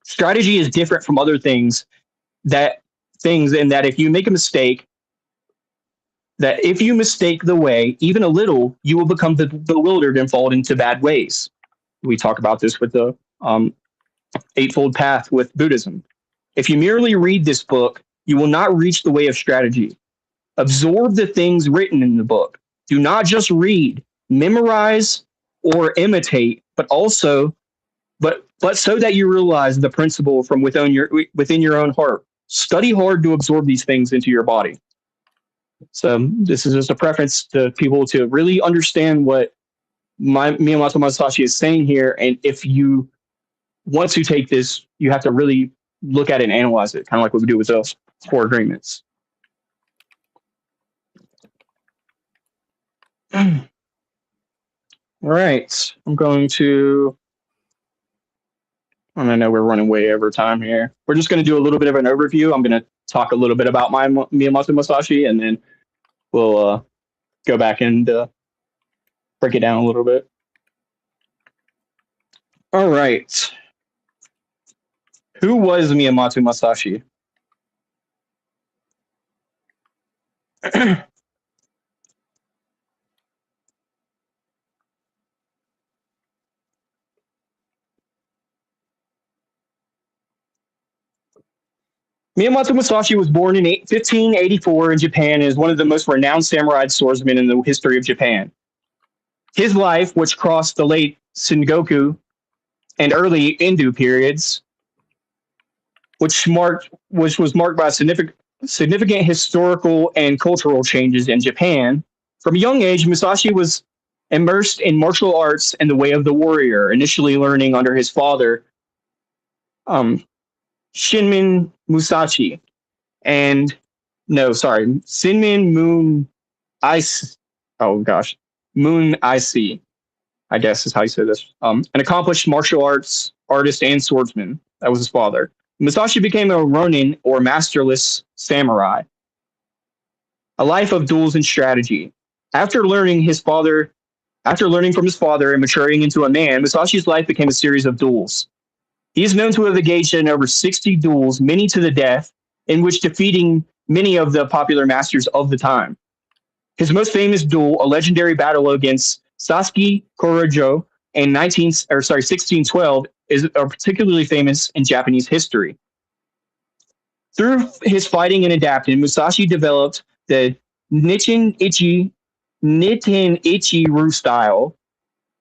Strategy is different from other things in that if you make a mistake, that if you mistake the way, even a little, you will become bewildered and fall into bad ways. We talk about this with the Eightfold Path with Buddhism. If you merely read this book, you will not reach the way of strategy. Absorb the things written in the book. Do not just read, memorize, or imitate, but so that you realize the principle from within your own heart. Study hard to absorb these things into your body. So this is just a preference to people to really understand what Miyamoto Musashi is saying here. And if you want to take this, you have to really look at it and analyze it, kind of like what we do with those 4 agreements. All right, I know we're running way over time here. We're just going to do a little bit of an overview. I'm going to talk a little bit about Miyamoto Musashi, and then we'll go back and break it down a little bit. All right. Who was Miyamoto Musashi? Miyamoto Musashi was born in 1584 in Japan and is one of the most renowned samurai swordsmen in the history of Japan. His life, which crossed the late Sengoku and early Edo periods, which was marked by significant historical and cultural changes in Japan. From a young age, Musashi was immersed in martial arts and the way of the warrior, initially learning under his father, Shinmin Musashi, Sinmin Moon Ice. Oh gosh, Moon Ice, I guess is how you say this. An accomplished martial arts artist and swordsman. That was his father. Musashi became a ronin, or masterless samurai. A life of duels and strategy. After learning from his father and maturing into a man, Musashi's life became a series of duels. He is known to have engaged in over 60 duels, many to the death, in which defeating many of the popular masters of the time. His most famous duel, a legendary battle against Sasuke Korojo in 1612, is particularly famous in Japanese history. Through his fighting and adapting, Musashi developed the Niten Ichi-Ru style,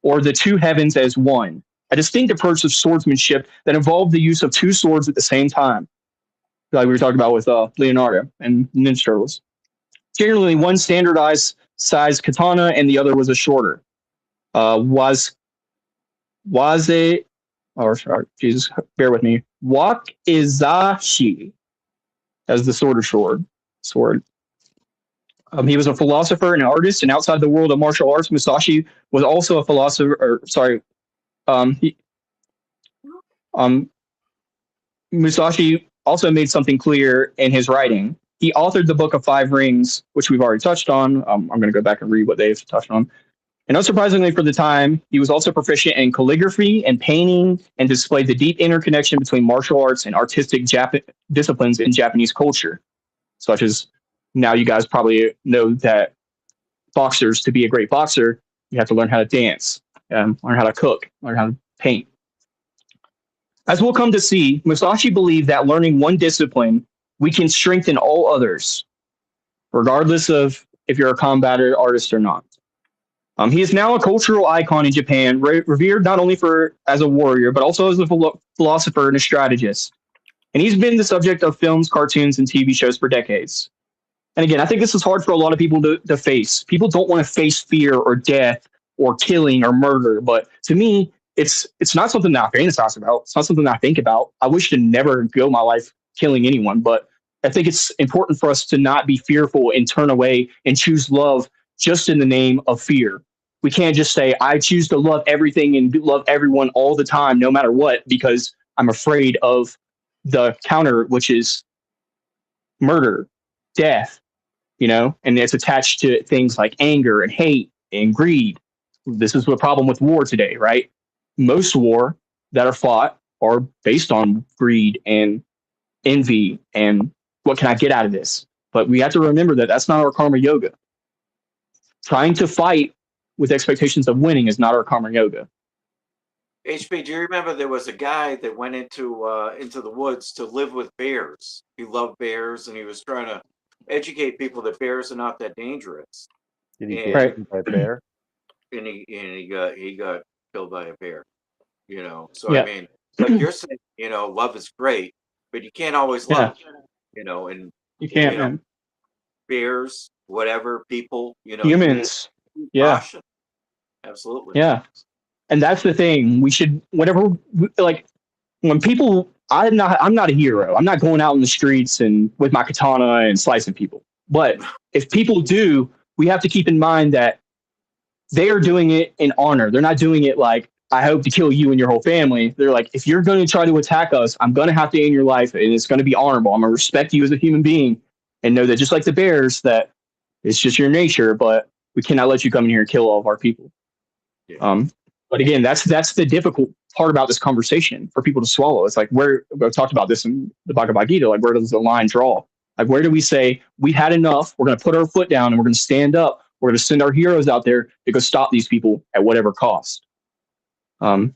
or the 2 heavens as one, a distinct approach of swordsmanship that involved the use of 2 swords at the same time, like we were talking about with Leonardo and Ninja Turtles. Generally, one standardized size katana and the other was a shorter. Jesus, bear with me. Wakizashi as the sword. He was a philosopher and an artist, and outside the world of martial arts, Musashi was also a philosopher. Musashi also made something clear in his writing. He authored the Book of 5 Rings, which we've already touched on. I'm going to go back and read what they've touched on. And unsurprisingly for the time, he was also proficient in calligraphy and painting and displayed the deep interconnection between martial arts and artistic disciplines in Japanese culture, such as now you guys probably know that boxers, to be a great boxer, you have to learn how to dance, learn how to cook, learn how to paint. As we'll come to see, Musashi believed that learning one discipline, we can strengthen all others, regardless of if you're a combatant artist or not. He is now a cultural icon in Japan, revered not only as a warrior, but also as a philosopher and a strategist. And he's been the subject of films, cartoons, and TV shows for decades. And again, I think this is hard for a lot of people to face. People don't want to face fear or death or killing or murder. But to me, it's not something that I fantasize about. It's not something that I think about. I wish to never go my life killing anyone. But I think it's important for us to not be fearful and turn away and choose love just in the name of fear. We can't just say, I choose to love everything and love everyone all the time, no matter what, because I'm afraid of the counter, which is murder, death, and it's attached to things like anger and hate and greed. This is the problem with war today, right? Most war that are fought are based on greed and envy and what can I get out of this? But we have to remember that that's not our karma yoga. Trying to fight with expectations of winning is not our karma yoga. HB, do you remember there was a guy that went into the woods to live with bears? He loved bears, and he was trying to educate people that bears are not that dangerous. Did he get eaten by a bear? And he got killed by a bear. So Yeah. I mean, like you're saying, love is great, but you can't always love. And you can't, man. Bears, whatever, people, humans. Yeah. Caution. Absolutely. Yeah. And that's the thing. We should, when people, I'm not a hero. I'm not going out in the streets and with my katana and slicing people. But if people do, we have to keep in mind that they are doing it in honor. They're not doing it like, I hope to kill you and your whole family. They're like, if you're going to try to attack us, I'm going to have to end your life, and it's going to be honorable. I'm going to respect you as a human being and know that just like the bears, that it's just your nature, but we cannot let you come in here and kill all of our people. Yeah. But again, that's the difficult part about this conversation for people to swallow. It's like, we talked about this in the Bhagavad Gita, like where does the line draw? Like, where do we say we've had enough? We're going to put our foot down and we're going to stand up. We're going to send our heroes out there to go stop these people at whatever cost. And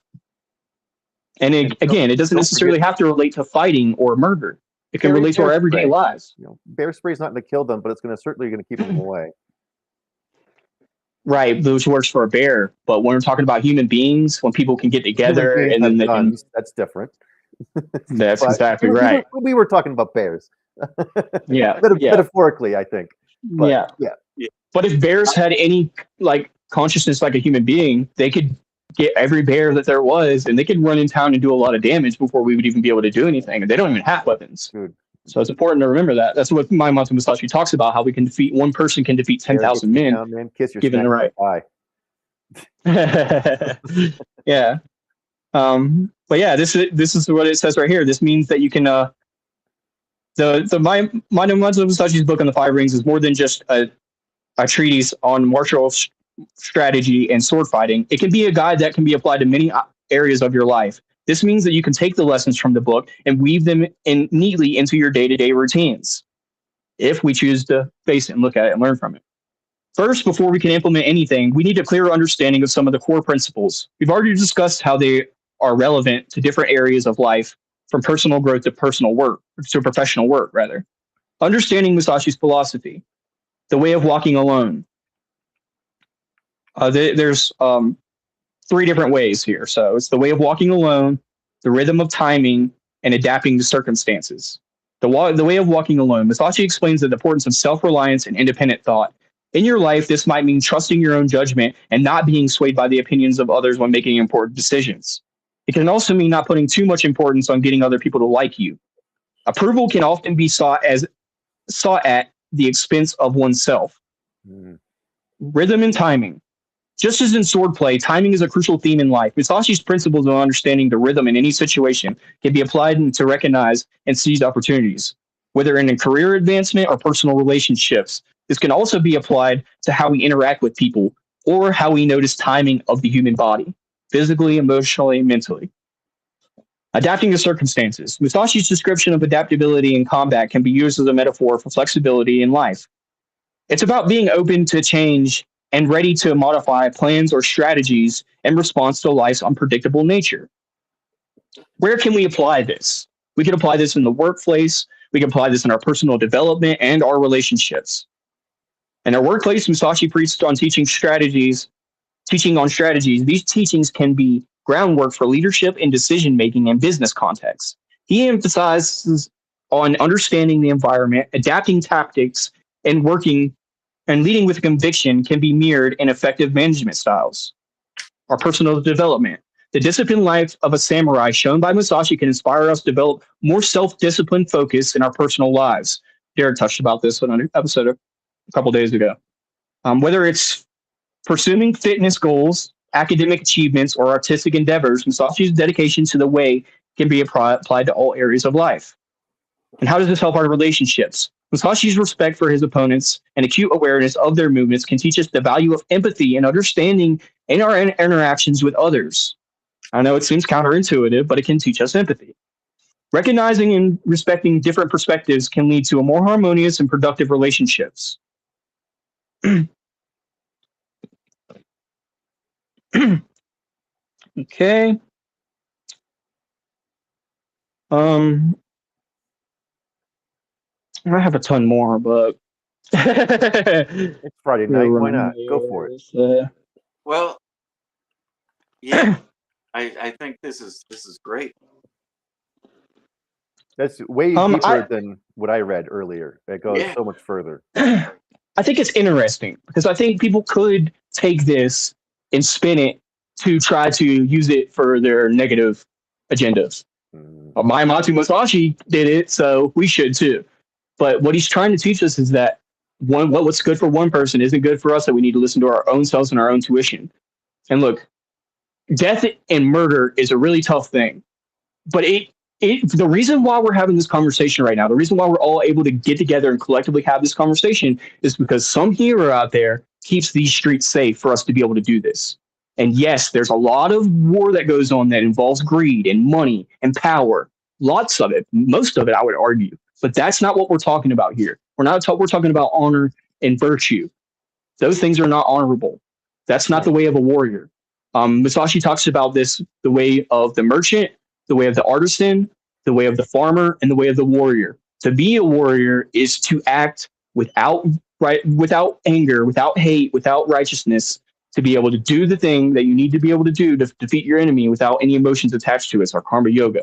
again, it doesn't necessarily have to relate to fighting or murder. It can relate to our everyday lives. Bear spray is not going to kill them, but it's certainly going to keep them away. Right, which works for a bear. But when we're talking about human beings, when people can get together and then they can, that's different. That's exactly right. We were talking about bears. Yeah, metaphorically, I think. But, yeah. But if bears had any consciousness like a human being, they could get every bear that there was, and they could run in town and do a lot of damage before we would even be able to do anything. And they don't even have weapons. Good. So it's important to remember that. That's what Miyamoto Musashi talks about, how we can defeat one person can defeat 10,000 men. Down, man. Kiss your given the right. Yeah. But yeah, this is what it says right here. This means that you can Miyamoto Musashi's book on the Five Rings is more than just a treatise on martial strategy and sword fighting. It can be a guide that can be applied to many areas of your life. This means that you can take the lessons from the book and weave them in neatly into your day-to-day routines, if we choose to face it and look at it and learn from it. First, before we can implement anything, we need a clearer understanding of some of the core principles. We've already discussed how they are relevant to different areas of life, from personal growth to professional work, rather. Understanding Musashi's philosophy, the way of walking alone. There's three different ways here. So it's the way of walking alone, the rhythm of timing, and adapting to circumstances. The way of walking alone. Musashi explains the importance of self-reliance and independent thought. In your life, this might mean trusting your own judgment and not being swayed by the opinions of others when making important decisions. It can also mean not putting too much importance on getting other people to like you. Approval can often be sought at the expense of oneself. Rhythm and timing. Just as in swordplay, timing is a crucial theme in life. Musashi's principles of understanding the rhythm in any situation can be applied to recognize and seize opportunities, whether in a career advancement or personal relationships. This can also be applied to how we interact with people or how we notice timing of the human body, physically, emotionally, mentally. Adapting to circumstances. Musashi's description of adaptability in combat can be used as a metaphor for flexibility in life. It's about being open to change and ready to modify plans or strategies in response to life's unpredictable nature. Where can we apply this? We can apply this in the workplace. We can apply this in our personal development and our relationships. In our workplace, Musashi preached on teaching on strategies. These teachings can be groundwork for leadership and decision making in business contexts. He emphasizes on understanding the environment, adapting tactics, and working and leading with conviction can be mirrored in effective management styles. Our personal development. The disciplined life of a samurai shown by Musashi can inspire us to develop more self-disciplined focus in our personal lives. Jared touched about this on an episode a couple days ago. Whether it's pursuing fitness goals, academic achievements, or artistic endeavors, Musashi's dedication to the way can be applied to all areas of life. And how does this help our relationships? Musashi's respect for his opponents and acute awareness of their movements can teach us the value of empathy and understanding in our interactions with others. I know it seems counterintuitive, but it can teach us empathy. Recognizing and respecting different perspectives can lead to a more harmonious and productive relationships. Okay. I have a ton more, but It's Friday night. Why not? Go for it. Well, yeah, I think this is great. That's way deeper than what I read earlier. It goes so much further. I think it's interesting because I think people could take this and spin it to try to use it for their negative agendas. Miyamoto Musashi did it, so we should too. But what he's trying to teach us is that what's good for one person isn't good for us, that we need to listen to our own selves and our own tuition. And look, death and murder is a really tough thing. But the reason why we're having this conversation right now, the reason why we're all able to get together and collectively have this conversation is because some hero out there keeps these streets safe for us to be able to do this. And yes, there's a lot of war that goes on that involves greed and money and power. Lots of it, most of it, I would argue. But that's not what we're talking about here. We're talking about honor and virtue. Those things are not honorable. That's not the way of a warrior. Musashi talks about this, the way of the merchant, the way of the artisan, the way of the farmer, and the way of the warrior. To be a warrior is to act without anger, without hate, without righteousness, to be able to do the thing that you need to be able to do to defeat your enemy without any emotions attached to it. It's our karma yoga.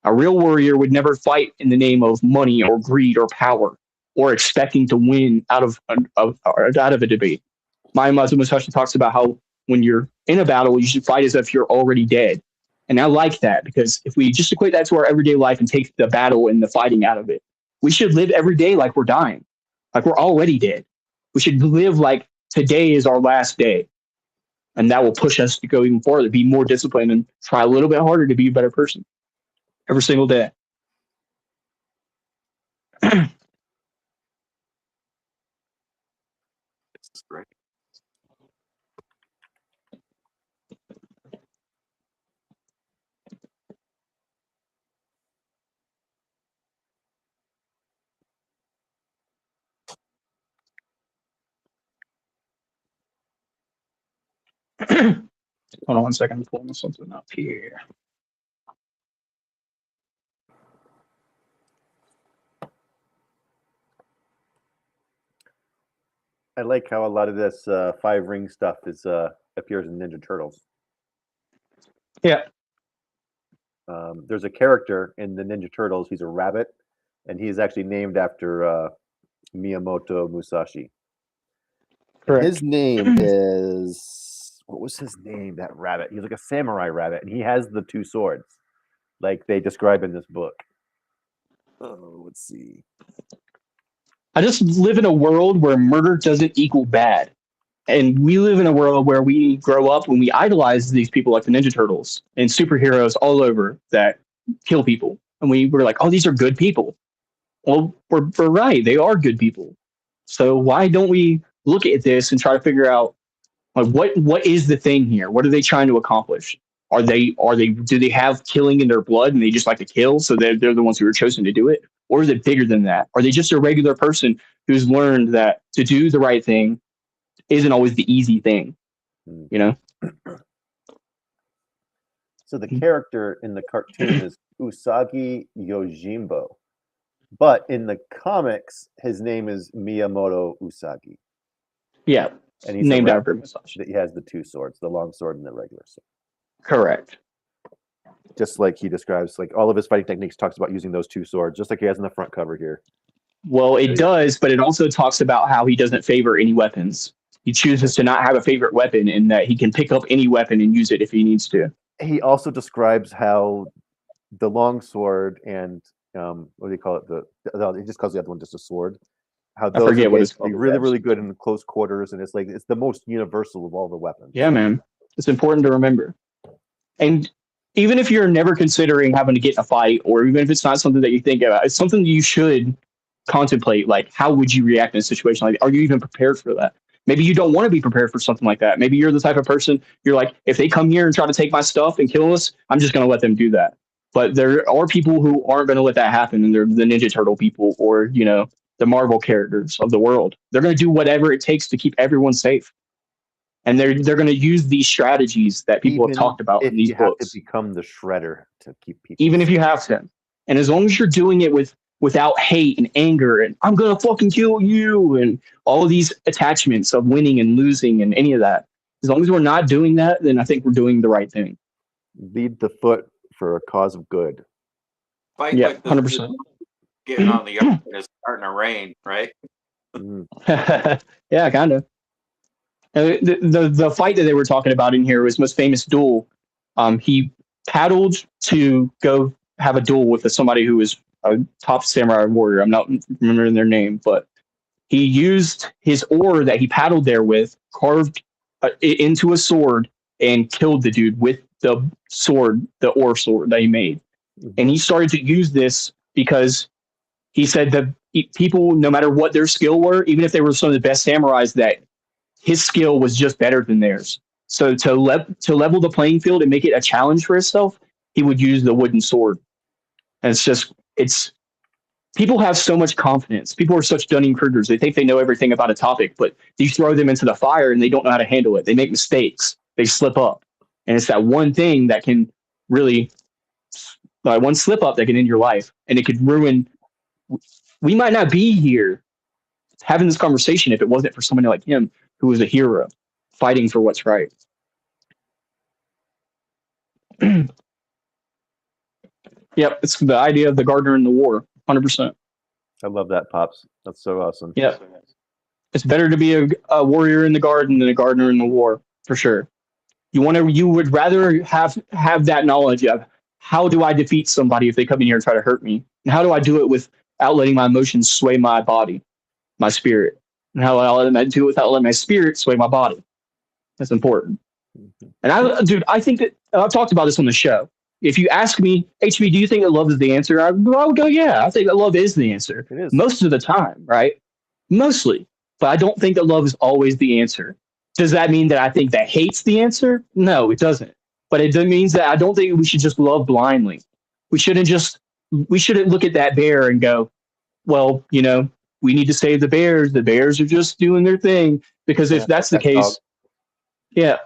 A real warrior would never fight in the name of money or greed or power or expecting to win out of a debate. Miyamoto Musashi talks about how when you're in a battle, you should fight as if you're already dead. And I like that because if we just equate that to our everyday life and take the battle and the fighting out of it, we should live every day like we're dying, like we're already dead. We should live like today is our last day. And that will push us to go even farther, be more disciplined, and try a little bit harder to be a better person every single day. This is great. Hold on 1 second. I'm pulling something up here. I like how a lot of this five ring stuff is appears in Ninja Turtles. Yeah. There's a character in the Ninja Turtles. He's a rabbit, and he's actually named after Miyamoto Musashi. Correct. His name is, what was his name? That rabbit. He's like a samurai rabbit, and he has the two swords, like they describe in this book. Oh, let's see. I just live in a world where murder doesn't equal bad. And we live in a world where we grow up and we idolize these people like the Ninja Turtles and superheroes all over that kill people. And we're like, oh, these are good people. Well, we're right. They are good people. So why don't we look at this and try to figure out Like what is the thing here? What are they trying to accomplish? Do they have killing in their blood and they just like to kill, so they're the ones who are chosen to do it? Or is it bigger than that? Are they just a regular person who's learned that to do the right thing isn't always the easy thing? You know? So the character in the cartoon is Usagi Yojimbo, but in the comics, his name is Miyamoto Usagi, Yeah. and he's Named a after Musashi. he has the two swords, the long sword and the regular sword. Correct. Just like he describes, like all of his fighting techniques talks about using those two swords, just like he has in the front cover here. Well, it does, but it also talks about how he doesn't favor any weapons. He chooses to not have a favorite weapon, and that he can pick up any weapon and use it if he needs to. He also describes how the long sword and what do you call it? He just calls the other one just a sword. How those forget are what it's basically called, really, actually. really good in close quarters, and it's like it's the most universal of all the weapons. Yeah, man. It's important to remember. And even if you're never considering having to get in a fight, or even if it's not something that you think about, it's something you should contemplate. Like, how would you react in a situation like that? Are you even prepared for that? Maybe you don't want to be prepared for something like that. Maybe you're the type of person, you're like, if they come here and try to take my stuff and kill us, I'm just going to let them do that. But there are people who aren't going to let that happen, and they're the Ninja Turtle people, or, you know, the Marvel characters of the world. They're going to do whatever it takes to keep everyone safe. And they're going to use these strategies that people have talked about in these you have books. to become the shredder to keep people Even if safe. you have to. And as long as you're doing it without hate and anger and I'm going to fucking kill you and all of these attachments of winning and losing and any of that, as long as we're not doing that, then I think we're doing the right thing. Lead the foot for a cause of good. Fight Yeah, like 100%. getting on the yard and it's starting to rain, right? Mhm. Yeah, kind of. The fight that they were talking about in here was most famous duel. He paddled to go have a duel with somebody who was a top samurai warrior. I'm not remembering their name, but he used his oar that he paddled there with, carved it into a sword, and killed the dude with the sword, the oar sword that he made. And he started to use this because he said that people, no matter what their skill were, even if they were some of the best samurais, that his skill was just better than theirs. So to level the playing field and make it a challenge for himself, he would use the wooden sword. And it's people have so much confidence. People are such Dunning-Krugers. They think they know everything about a topic, but you throw them into the fire and they don't know how to handle it. They make mistakes. They slip up. And it's that one thing that can really, one slip up that can end your life. And it could ruin, we might not be here having this conversation if it wasn't for somebody like him who was a hero fighting for what's right. Yep, it's the idea of the gardener in the war, 100%. I love that, Pops. That's so awesome. Yep. It's better to be a warrior in the garden than a gardener in the war, for sure. You would rather have that knowledge of how do I defeat somebody if they come in here and try to hurt me? And how do I do it without letting my emotions sway my body, my spirit? And how do I do it without letting my spirit sway my body? That's important. And I think that I've talked about this on the show. If you ask me, HB, do you think that love is the answer? I would go, yeah, I think that love is the answer. It is. Most of the time, right? Mostly. But I don't think that love is always the answer. Does that mean that I think that hate's the answer? No, it doesn't. But it means that I don't think we should just love blindly. We shouldn't look at that bear and go, well, you know, we need to save the bears. The bears are just doing their thing. Because if that's the case, yeah.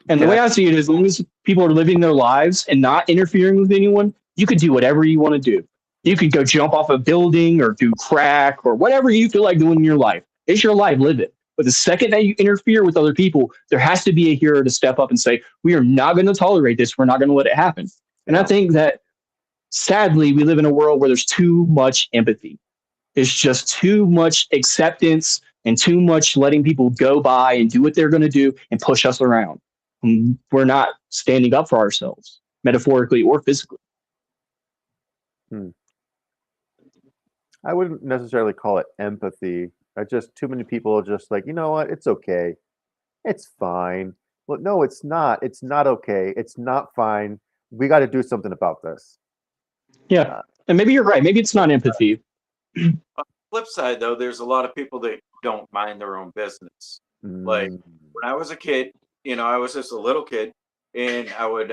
And the way I see it, as long as people are living their lives and not interfering with anyone, you can do whatever you want to do. You can go jump off a building or do crack or whatever you feel like doing in your life. It's your life, live it. But the second that you interfere with other people, there has to be a hero to step up and say, we are not going to tolerate this. We're not going to let it happen. And I think that, sadly, we live in a world where there's too much empathy. It's just too much acceptance and too much letting people go by and do what they're going to do and push us around. And we're not standing up for ourselves, metaphorically or physically. I wouldn't necessarily call it empathy. Too many people are just like, you know what? It's okay. It's fine. Well, no, it's not. It's not okay. It's not fine. We got to do something about this. Yeah. And maybe you're right. Maybe it's not empathy. On the flip side, though, there's a lot of people that don't mind their own business. Like, when I was a kid, I was just a little kid, and I would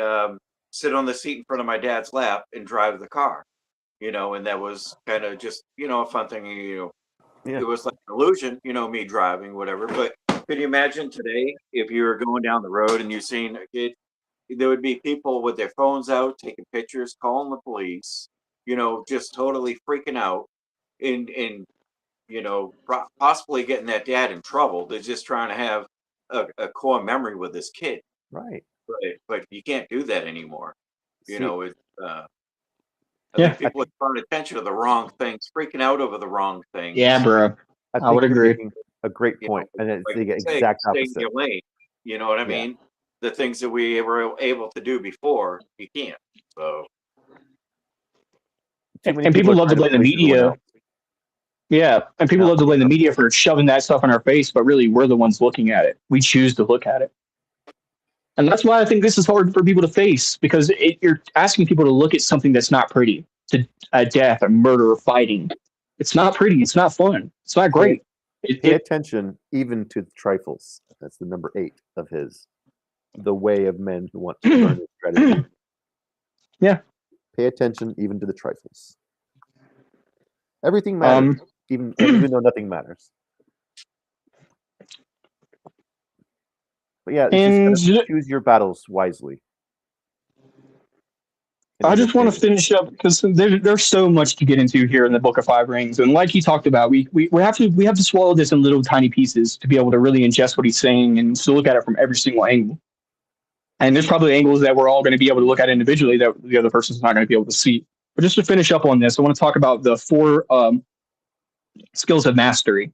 sit on the seat in front of my dad's lap and drive the car. And that was kind of just a fun thing. Yeah. It was like an illusion, me driving, whatever. But could you imagine today if you were going down the road and you seen a kid? There would be people with their phones out, taking pictures, calling the police, just totally freaking out, and possibly getting that dad in trouble. They're just trying to have a core memory with this kid, Right. but you can't do that anymore. See, It's I Yeah. think people are throwing attention to the wrong things, freaking out over the wrong things. Yeah, bro. I I would think you're agree. making a great You point, know, and it's like the you say, exact stay in opposite. your lane. You know what I Yeah. mean? The things that we were able to do before, you can't. So Too many And people are love to trying blame the police everyone media. else. Yeah. And people Yeah. love to blame the media for shoving that stuff in our face, but really we're the ones looking at it. We choose to look at it. And that's why I think this is hard for people to face because you're asking people to look at something that's not pretty, to death or murder or fighting. It's not pretty. It's not fun. It's not great. Pay attention even to the trifles. That's the number 8 of his. The way of men who want to learn his strategy. Yeah. Pay attention even to the trifles. Everything matters, even though nothing matters. But yeah, it's just choose your battles wisely. I just want to finish up because there's so much to get into here in the Book of Five Rings, and like he talked about, we have to swallow this in little tiny pieces to be able to really ingest what he's saying and to look at it from every single angle. And there's probably angles that we're all going to be able to look at individually that the other person's not going to be able to see. But just to finish up on this, I want to talk about the 4 skills of mastery.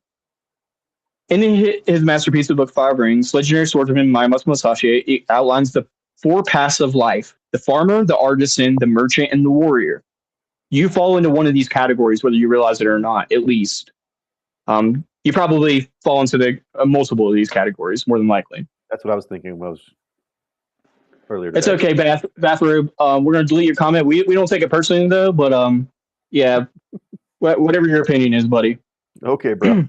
In his masterpiece, The Book of Five Rings, legendary swordsman Miyamoto Musashi outlines the 4 paths of life: the farmer, the artisan, the merchant, and the warrior. You fall into one of these categories, whether you realize it or not, at least. You probably fall into the multiple of these categories, more than likely. That's what I was thinking was earlier today. It's okay, Bathrobe. We're going to delete your comment. We don't take it personally, though, but yeah, whatever your opinion is, buddy. Okay, bro.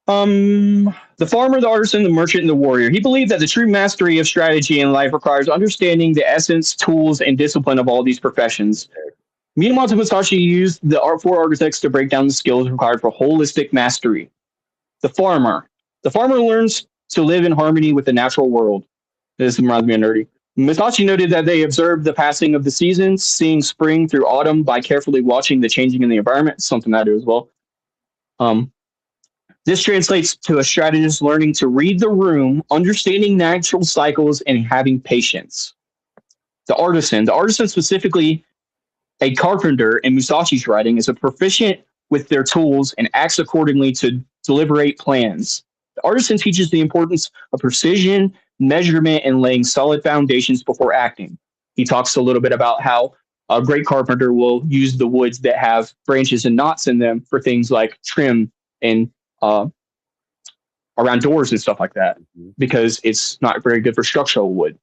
The farmer, the artisan, the merchant, and the warrior. He believed that the true mastery of strategy in life requires understanding the essence, tools, and discipline of all these professions. Minamoto Musashi used the 4 architects to break down the skills required for holistic mastery. The farmer. The farmer learns to live in harmony with the natural world. This reminds me of nerdy. Musashi noted that they observed the passing of the seasons, seeing spring through autumn by carefully watching the changing in the environment, something I do as well. This translates to a strategist learning to read the room, understanding natural cycles, and having patience. The artisan specifically a carpenter in Musashi's writing, is a proficient with their tools and acts accordingly to deliberate plans. The artisan teaches the importance of precision, measurement, and laying solid foundations before acting. He talks a little bit about how a great carpenter will use the woods that have branches and knots in them for things like trim and around doors and stuff like that, because it's not very good for structural wood,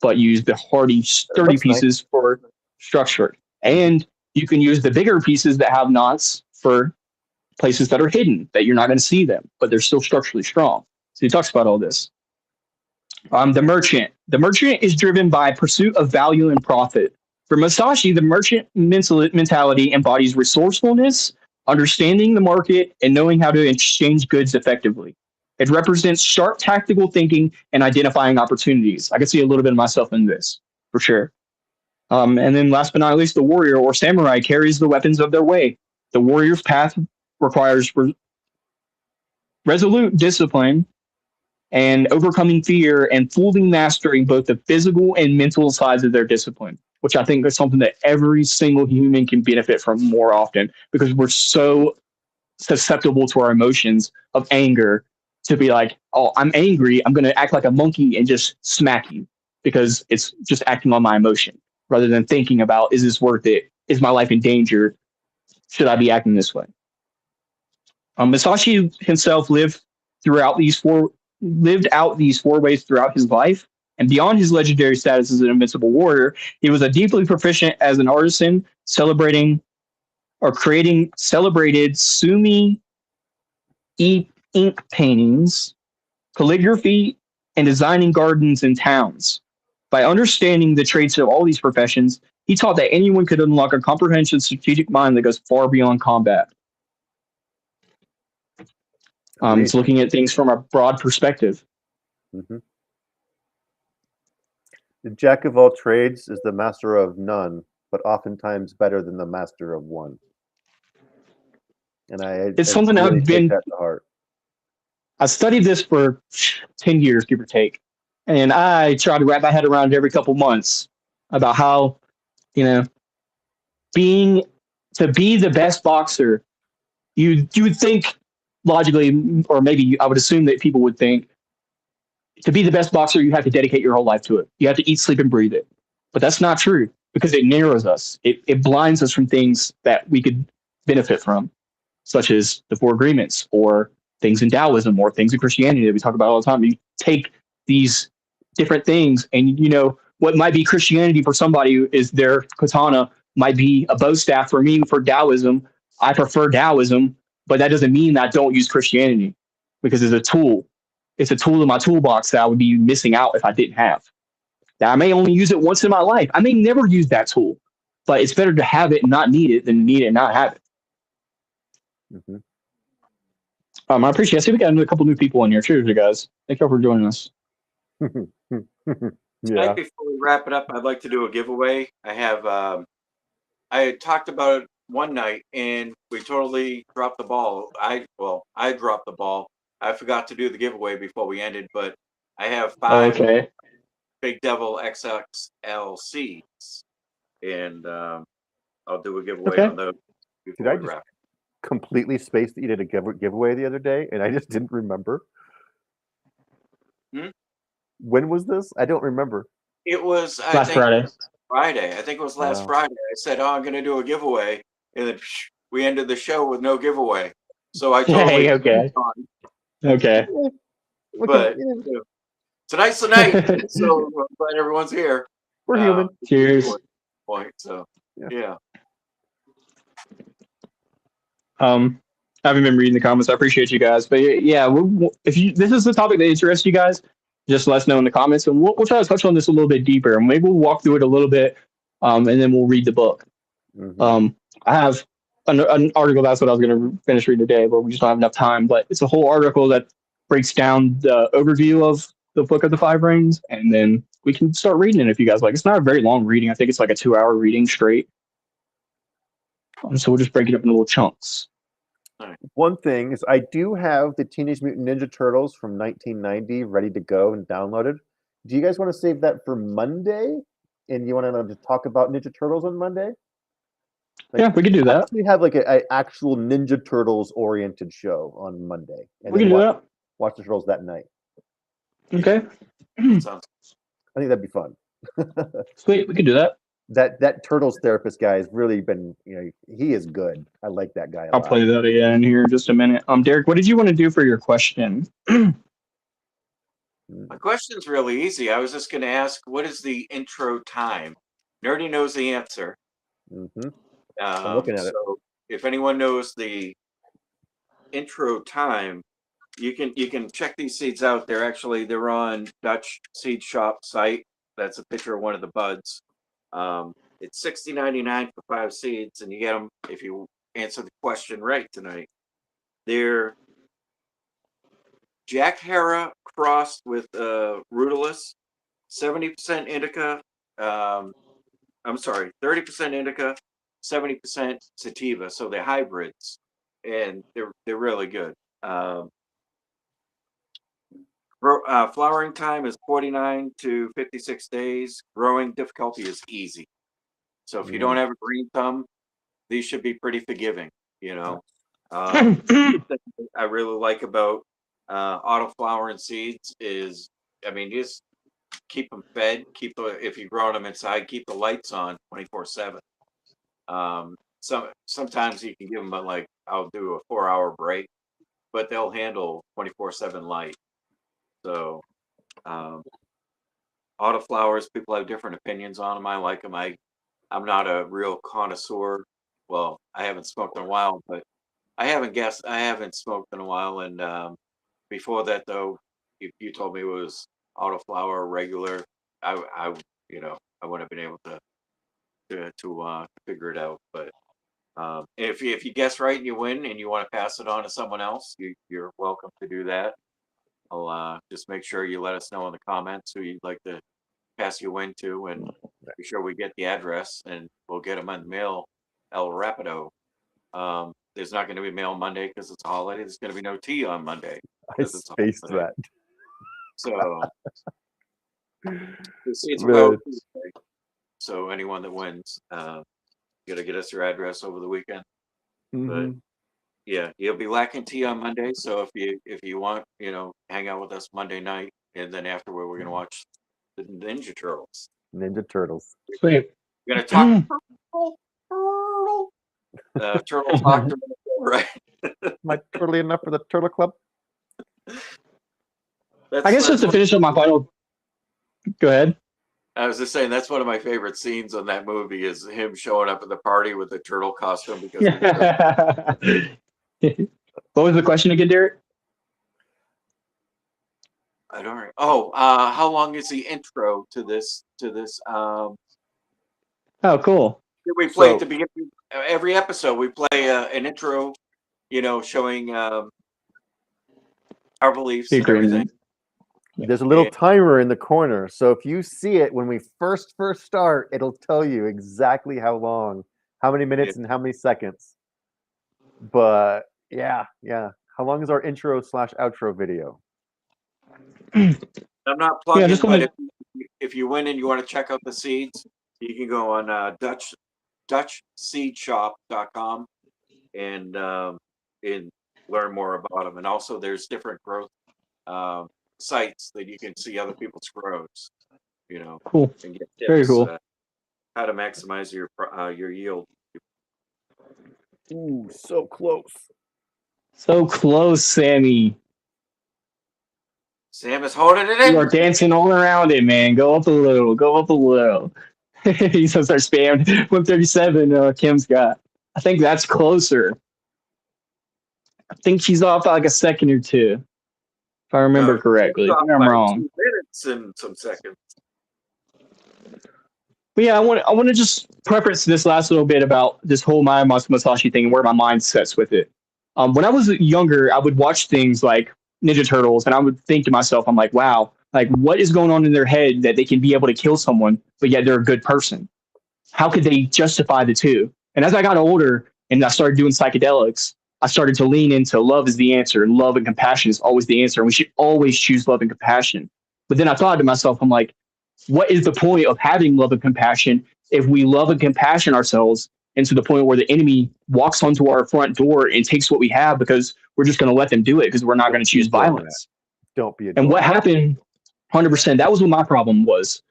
but use the hardy, sturdy pieces for structure. And you can use the bigger pieces that have knots for places that are hidden, that you're not going to see them, but they're still structurally strong. So he talks about all this. The merchant. The merchant is driven by pursuit of value and profit. For Musashi, the merchant mentality embodies resourcefulness, understanding the market, and knowing how to exchange goods effectively. It represents sharp tactical thinking and identifying opportunities. I can see a little bit of myself in this, for sure. And then last but not least, the warrior or samurai carries the weapons of their way. The warrior's path requires resolute discipline and overcoming fear and fully mastering both the physical and mental sides of their discipline, which I think is something that every single human can benefit from more often, because we're so susceptible to our emotions of anger to be like, oh, I'm angry, I'm going to act like a monkey and just smack you because it's just acting on my emotion rather than thinking about, is this worth it? Is my life in danger? Should I be acting this way? Musashi himself lived out these four ways throughout his life. And beyond his legendary status as an invincible warrior, he was a deeply proficient as an artisan, creating celebrated sumi ink paintings, calligraphy, and designing gardens in towns. By understanding the traits of all these professions, he taught that anyone could unlock a comprehensive strategic mind that goes far beyond combat. It's looking at things from a broad perspective. Mm-hmm. The jack of all trades is the master of none, but oftentimes better than the master of one. And It's something really I've take been. that to heart. I studied this for 10 years, give or take. And I try to wrap my head around it every couple months about how, being to be the best boxer, you would think logically, or maybe I would assume that people would think, to be the best boxer, you have to dedicate your whole life to it. You have to eat, sleep, and breathe it. But that's not true because it narrows us. It blinds us from things that we could benefit from, such as the Four Agreements or things in Taoism or things in Christianity that we talk about all the time. You take these different things and, what might be Christianity for somebody is their katana, might be a bow staff for me for Taoism. I prefer Taoism, but that doesn't mean that I don't use Christianity because it's a tool. It's a tool in my toolbox that I would be missing out if I didn't have. That I may only use it once in my life. I may never use that tool, but it's better to have it and not need it than need it and not have it. Mm-hmm. I appreciate it. I see we got a couple new people in here. Cheers, you guys. Thank you for joining us. Tonight, before we wrap it up, I'd like to do a giveaway. I had talked about it one night and we totally dropped the ball. I dropped the ball. I forgot to do the giveaway before we ended, but I have 5 Big Devil XXL seeds, and I'll do a giveaway on those. Did I just completely space that you did a giveaway the other day, and I just didn't remember? When was this? I don't remember. It was last Friday. I think it was last Friday. I said, "Oh, I'm going to do a giveaway," and then we ended the show with no giveaway. So I totally okay. But tonight's the night, so I'm glad everyone's here. We're human. Cheers. Point. So yeah. I haven't been reading the comments. I appreciate you guys, but yeah, if this is the topic that interests you guys, just let us know in the comments, and we'll try to touch on this a little bit deeper, and maybe we'll walk through it a little bit, and then we'll read the book. Mm-hmm. I have an article. That's what I was going to finish reading today, but we just don't have enough time. But it's a whole article that breaks down the overview of the Book of the Five Rings, and then we can start reading it if you guys like. It's not a very long reading. I think it's like a 2-hour reading straight. So we'll just break it up in little chunks. One thing is I do have the Teenage Mutant Ninja Turtles from 1990 ready to go and downloaded. Do you guys want to save that for Monday? And you want to talk about Ninja Turtles on Monday? Yeah, we can do that. We have like an actual Ninja Turtles oriented show on Monday. And we can do that. Watch the Turtles that night. Okay. I think that'd be fun. Sweet, we can do that. That Turtles therapist guy has really been, he is good. I like that guy a lot. I'll play that again here in just a minute. Derek, what did you want to do for your question? My question's really easy. I was just going to ask, what is the intro time? Nerdy knows the answer. Mm-hmm. I'm looking at it. If anyone knows the intro time, you can check these seeds out. They're on Dutch Seed Shop site. That's a picture of one of the buds. It's $60.99 for 5 seeds, and you get them if you answer the question right tonight. They're Jack Herer crossed with Rudolus, 70% indica. 30% indica, 70% sativa. So they're hybrids, and they're really good. Flowering time is 49 to 56 days. Growing difficulty is easy. So if you don't have a green thumb, these should be pretty forgiving. I really like about auto flowering seeds is, you just keep them fed. If you're growing them inside, keep the lights on 24/7. Sometimes you can give them I'll do a 4-hour break, but they'll handle 24/7 light. So, autoflowers, people have different opinions on them. I like them. I'm not a real connoisseur. Well, I haven't smoked in a while, but I haven't smoked in a while, and Before that, though, if you told me it was autoflower regular, I I wouldn't have been able to figure it out. But if you guess right and you win and you want to pass it on to someone else, you're welcome to do that. I'll just make sure you let us know in the comments who you'd like to pass your win to, and be sure we get the address, and we'll get them on the mail. El Rapido. There's not going to be mail Monday because it's a holiday. There's going to be no tea on Monday. I spaced that. So it's Man. World Tuesday. So anyone that wins, you got to get us your address over the weekend. Mhm. Yeah, you'll be lacking tea on Monday. So if you want, hang out with us Monday night, and then afterward we're gonna watch the Ninja Turtles. Ninja Turtles. Sweet. We're gonna talk turtle talk, right? Am I turtly enough for the Turtle Club? I guess just to finish up my final. Go ahead. I was just saying that's one of my favorite scenes on that movie is him showing up at the party with the turtle costume because What was the question again, Derek? I don't know. Oh, how long is the intro to this? Oh, cool. We play So- at the beginning every episode. We play an intro, showing our beliefs and Secret. everything. There's a little Yeah. timer in the corner, so if you see it when we first start, it'll tell you exactly how long, how many minutes, and how many seconds. But yeah. How long is our intro / outro video? I'm not plugging, just but wanna- if you win and you want to check out the seeds, you can go on DutchSeedShop.com and learn more about them. And also, there's different growth sites that you can see other people's grows. Cool. And get Very tips, cool. how to maximize your yield. Ooh, so close. So close, Sammy. Sam is holding it in. You are dancing all around it, man. Go up a little. Go up a little. He's gonna start spamming 137. Kim's got. I think that's closer. I think she's off by like a second or two, if I remember No, correctly. Dropped Maybe I'm by wrong. 2 minutes and some seconds. But yeah, I want to just preface this last little bit about this whole Maya Masashi thing and where my mind sets with it. When I was younger, I would watch things like Ninja Turtles, and I would think to myself, I'm like, wow, like what is going on in their head that they can be able to kill someone, but yet they're a good person? How could they justify the two? And as I got older and I started doing psychedelics, I started to lean into love is the answer, and love and compassion is always the answer. And we should always choose love and compassion. But then I thought to myself, I'm like, what is the point of having love and compassion if we love and compassion ourselves and to the point where the enemy walks onto our front door and takes what we have because we're just going to let them do it because we're not going to choose violence? Don't be a And what doormat. happened, 100%, that was what my problem was.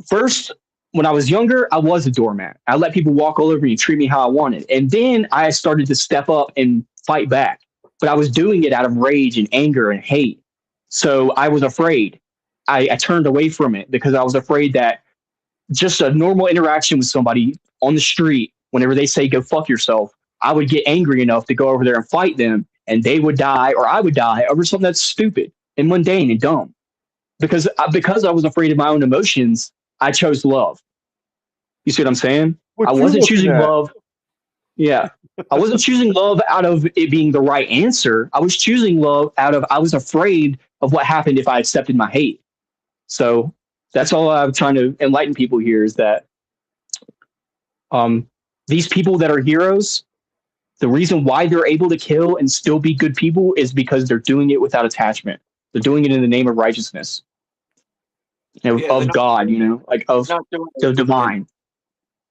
First, when I was younger, I was a doormat. I let people walk all over me and treat me how I wanted. And then I started to step up and fight back. But I was doing it out of rage and anger and hate. So I was afraid. I turned away from it because I was afraid that just a normal interaction with somebody on the street, whenever they say, go fuck yourself, I would get angry enough to go over there and fight them, and they would die or I would die over something that's stupid and mundane and dumb. Because I was afraid of my own emotions, I chose love. You see what I'm saying? What I you wasn't looking choosing at? love. Yeah. I wasn't choosing love out of it being the right answer. I was choosing love out of I was afraid of what happened if I accepted my hate. So that's all I'm trying to enlighten people here is that these people that are heroes, the reason why they're able to kill and still be good people is because they're doing it without attachment. They're doing it in the name of righteousness, Yeah, they're of not- God, like of Not doing the it, divine.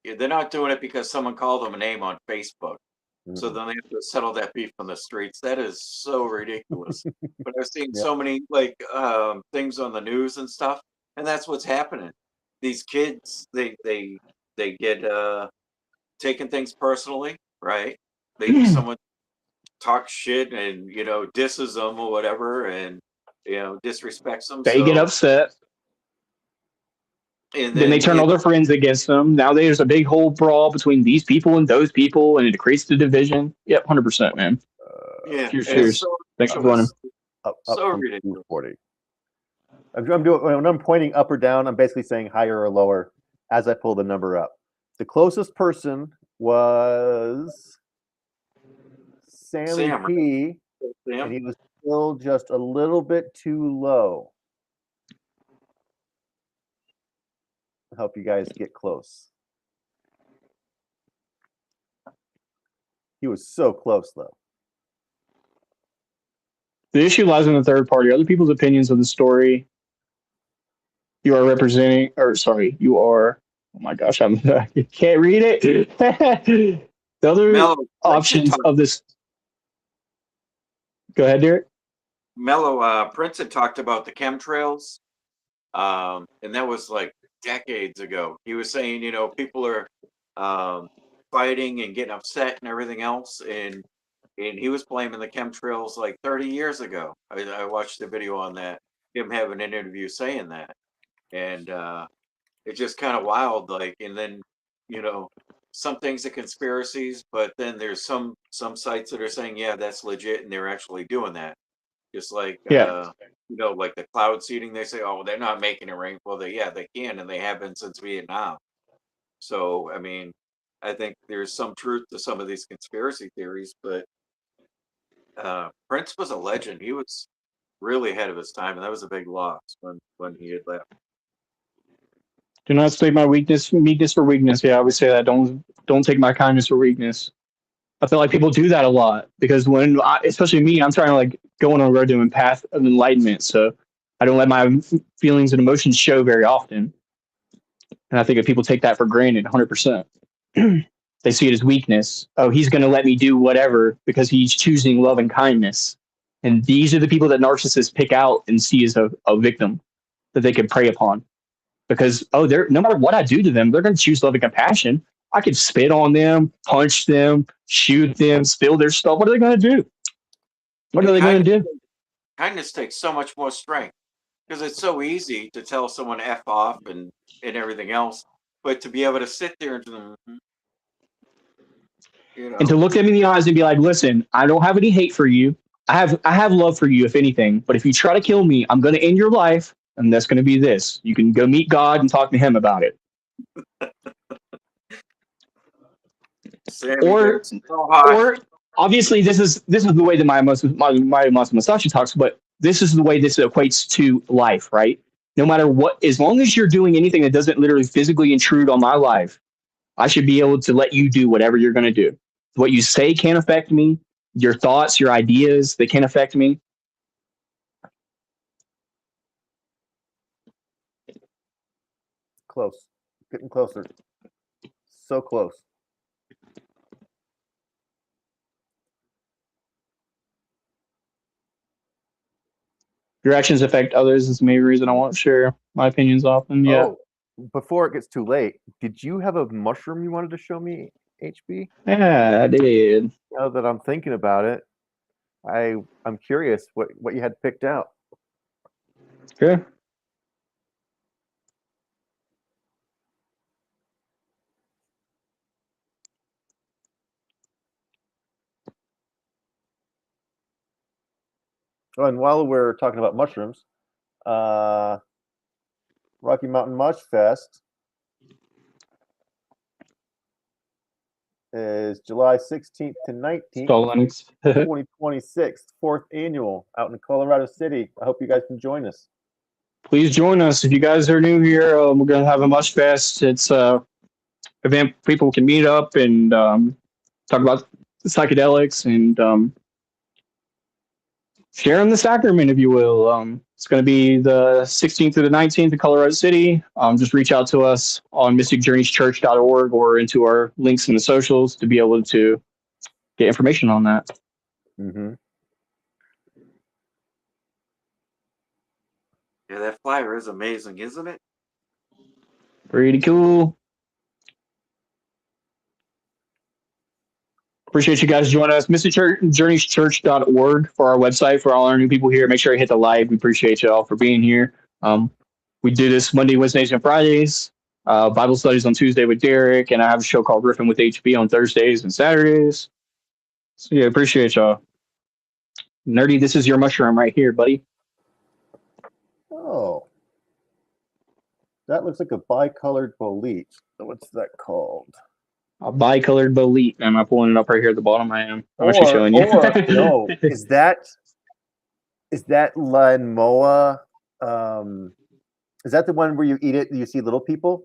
they're not doing it because someone called them a name on Facebook. So Mhm. then they have to settle that beef on the streets. That is so ridiculous. But I've seen Yep. so many things on the news and stuff, and that's what's happening. These kids, they get taking things personally, right? Someone talks shit and disses them or whatever, and disrespects them. They get upset. and Then they turn all their friends against them. Now there's a big whole brawl between these people and those people, and it creates the division. Yep, 100%, man. Yeah, Cheers, and cheers. so- Thanks so for joining. up So from ridiculous. 240. I'm doing when I'm pointing up or down. I'm basically saying higher or lower as I pull the number up. The closest person was Sammy Sam, right? P, and Sam? he was still just a little bit too low. I'll help you guys get close. He was so close, though. The issue lies in the third party, other people's opinions of the story. You are representing, or sorry, you are. Oh my gosh, I can't read it. The other Mellow options of this. Go ahead, Derek. Prince had talked about the chemtrails, and that was like decades ago. He was saying, people are fighting and getting upset and everything else, and he was blaming the chemtrails like 30 years ago. I watched the video on that, him having an interview saying that, and it's just kind of wild. Like, and then some things are conspiracies, but then there's some sites that are saying, yeah, that's legit, and they're actually doing that. Just like Yeah. like the cloud seeding, they say, oh, they're not making it rain. Well, they can, and they have been since Vietnam. So, I mean, I think there's some truth to some of these conspiracy theories, but Prince was a legend. He was really ahead of his time, and that was a big loss when he had left. Do not take my meekness for weakness. Yeah, I always say that. Don't take my kindness for weakness. I feel like people do that a lot because especially me, I'm trying to like go on a road to a path of enlightenment. So I don't let my feelings and emotions show very often. And I think if people take that for granted, 100%, they see it as weakness. Oh, he's going to let me do whatever because he's choosing love and kindness. And these are the people that narcissists pick out and see as a victim that they can prey upon. Because, they're no matter what I do to them, they're going to choose love and compassion. I could spit on them, punch them, shoot them, spill their stuff. What are they going to do? What are they going to do? Kindness takes so much more strength because it's so easy to tell someone F off and everything else. But to be able to sit there and, and to look them in the eyes and be like, listen, I don't have any hate for you. I have love for you, if anything. But if you try to kill me, I'm going to end your life. And that's going to be this. You can go meet God and talk to him about it. Or obviously this is the way that my Muslim Musashi talks, but this is the way this equates to life, right? No matter what, as long as you're doing anything that doesn't literally physically intrude on my life, I should be able to let you do whatever you're going to do. What you say can't affect me. Your thoughts, your ideas, they can't affect me. Close. Getting closer. So close. Your actions affect others is the main reason I won't share my opinions often. Yeah. Oh, before it gets too late, did you have a mushroom you wanted to show me, HB? Yeah, I did. Now that I'm thinking about it, I'm curious what you had picked out. Okay. Oh, and while we're talking about mushrooms, Rocky Mountain Mush Fest is July 16th to 19th, 2026, 4th annual out in Colorado City. I hope you guys can join us. Please join us. If you guys are new here, we're going to have a Mush Fest. It's an event people can meet up and talk about psychedelics and sharing the sacrament, if you will. It's going to be the 16th to the 19th in Colorado City. Just reach out to us on mysticjourneyschurch.org or into our links in the socials to be able to get information on that. Mm-hmm. Yeah, that flyer is amazing, isn't it? Pretty cool. Appreciate you guys joining us. mysticjourneyschurch.org for our website for all our new people here. Make sure you hit the like. We appreciate you all for being here. We do this Monday, Wednesdays, and Fridays. Bible studies on Tuesday with Derek, and I have a show called Riffing with HB on Thursdays and Saturdays. So yeah, appreciate y'all. Nerdy, this is your mushroom right here, buddy. Oh. That looks like a bicolored bolete. What's that called? A bicolored bolete. Am I pulling it up right here at the bottom? I am. I'm actually showing you. No, is that Lanmoa? Is that the one where you eat it and you see little people?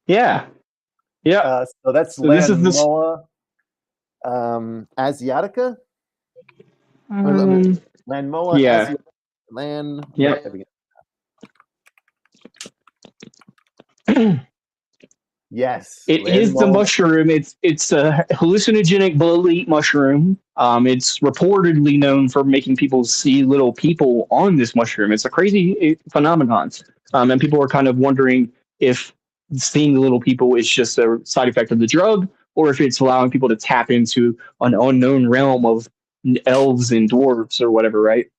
Yeah. Yeah. So that's So this is this- Lanmoa asiatica? Lanmoa yeah. asiatica. Land. Yeah. Yes. It is the mushroom. It's a hallucinogenic bolete mushroom. It's reportedly known for making people see little people on this mushroom. It's a crazy phenomenon. And people are kind of wondering if seeing the little people is just a side effect of the drug, or if it's allowing people to tap into an unknown realm of elves and dwarves or whatever, right?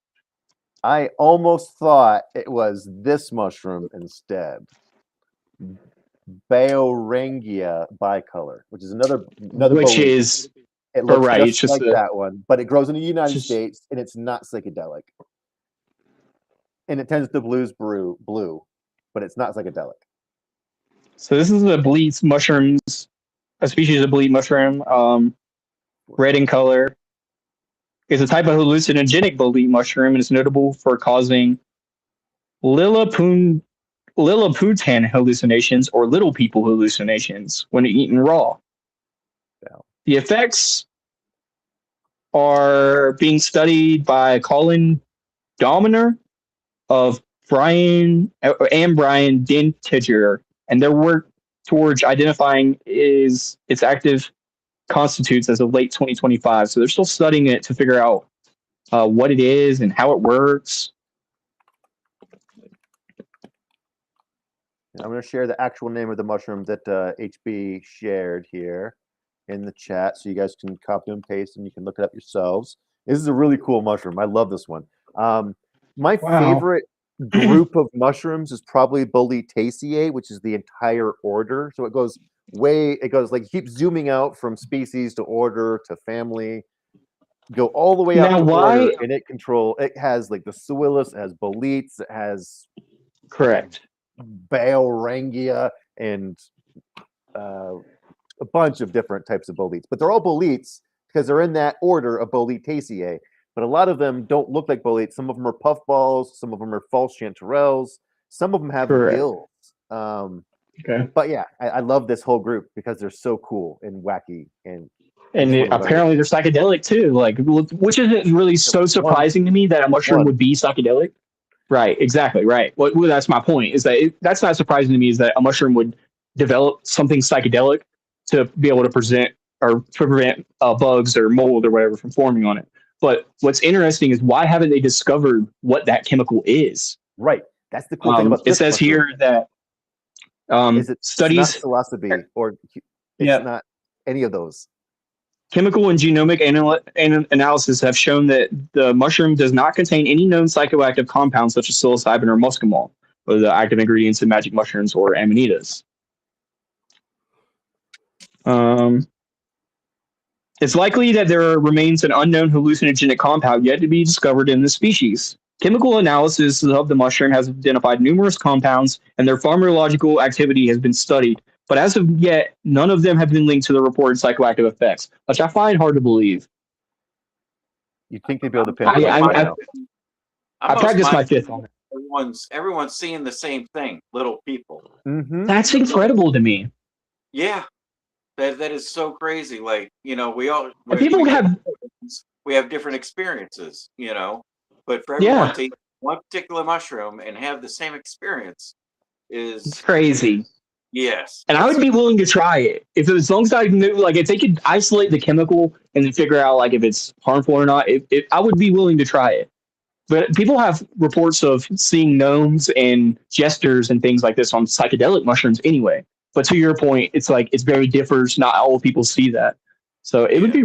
I almost thought it was this mushroom instead. Biorangia bicolor, which is another which bolete. is it looks right, just like that one, but it grows in the United just, States and it's not psychedelic. And it tends to blue, but it's not psychedelic. So this is a bolete mushrooms, a species of bolete mushroom, red in color. It's a type of hallucinogenic bolete mushroom and is notable for causing Lilliputian hallucinations or little people hallucinations when eaten raw. Yeah. The effects are being studied by Colin Dominer of Brian Dentiger, and their work towards identifying its active constitutes as of late 2025. So they're still studying it to figure out what it is and how it works. I'm going to share the actual name of the mushroom that HB shared here in the chat, so you guys can copy and paste, and you can look it up yourselves. This is a really cool mushroom. I love this one. My favorite group of mushrooms is probably Boletaceae, which is the entire order. So it goes like, keep zooming out from species to order to family, go all the way up to order, and it has like the Psilocybe, it has boletes, it has correct Biorangia, and a bunch of different types of boletes, but they're all boletes because they're in that order of Boletaceae. But a lot of them don't look like boletes. Some of them are puffballs, some of them are false chanterelles, some of them have gills. Okay. But yeah, I love this whole group because they're so cool and wacky, and apparently they're psychedelic too. Like, which isn't really so surprising to me that a mushroom would be psychedelic. Right. Exactly. Right. Well, that's my point. Is that that's not surprising to me. Is that a mushroom would develop something psychedelic to be able to prevent bugs or mold or whatever from forming on it. But what's interesting is, why haven't they discovered what that chemical is? Right. That's the cool thing about this. It says here that studies it's not psilocybe, or it's not any of those. Chemical and genomic analysis have shown that the mushroom does not contain any known psychoactive compounds such as psilocybin or muscimol, or the active ingredients in magic mushrooms or amanitas. It's likely that there remains an unknown hallucinogenic compound yet to be discovered in the species. Chemical analysis of the mushroom has identified numerous compounds, and their pharmacological activity has been studied. But as of yet, none of them have been linked to the reported psychoactive effects, which I find hard to believe. You'd think they'd be able to pinpoint. I practiced my fifth on it. Everyone's seeing the same thing, little people. Mm-hmm. That's incredible to me. Yeah. That is so crazy. Like, we have different experiences, but for everyone to eat one particular mushroom and have the same experience is crazy. Yes. And I would be willing to try it as long as I knew, like, if they could isolate the chemical and then figure out like if it's harmful or not, I would be willing to try it. But people have reports of seeing gnomes and jesters and things like this on psychedelic mushrooms anyway. But to your point, it's like it's very differs. Not all people see that. So it would be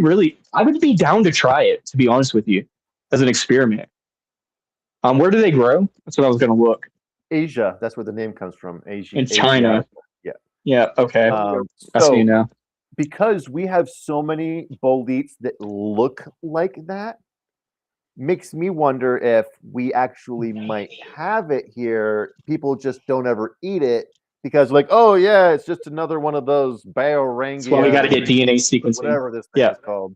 I would be down to try it, to be honest with you, as an experiment. Where do they grow? That's what I was going to look. Asia. That's where the name comes from. Asia. In China. Yeah. Yeah. Okay. I see now. Because we have so many boletes that look like that, makes me wonder if we actually might have it here. People just don't ever eat it because, like, oh yeah, it's just another one of those That's why we got to Biorangia, get DNA sequencing. whatever this thing Yeah. is called.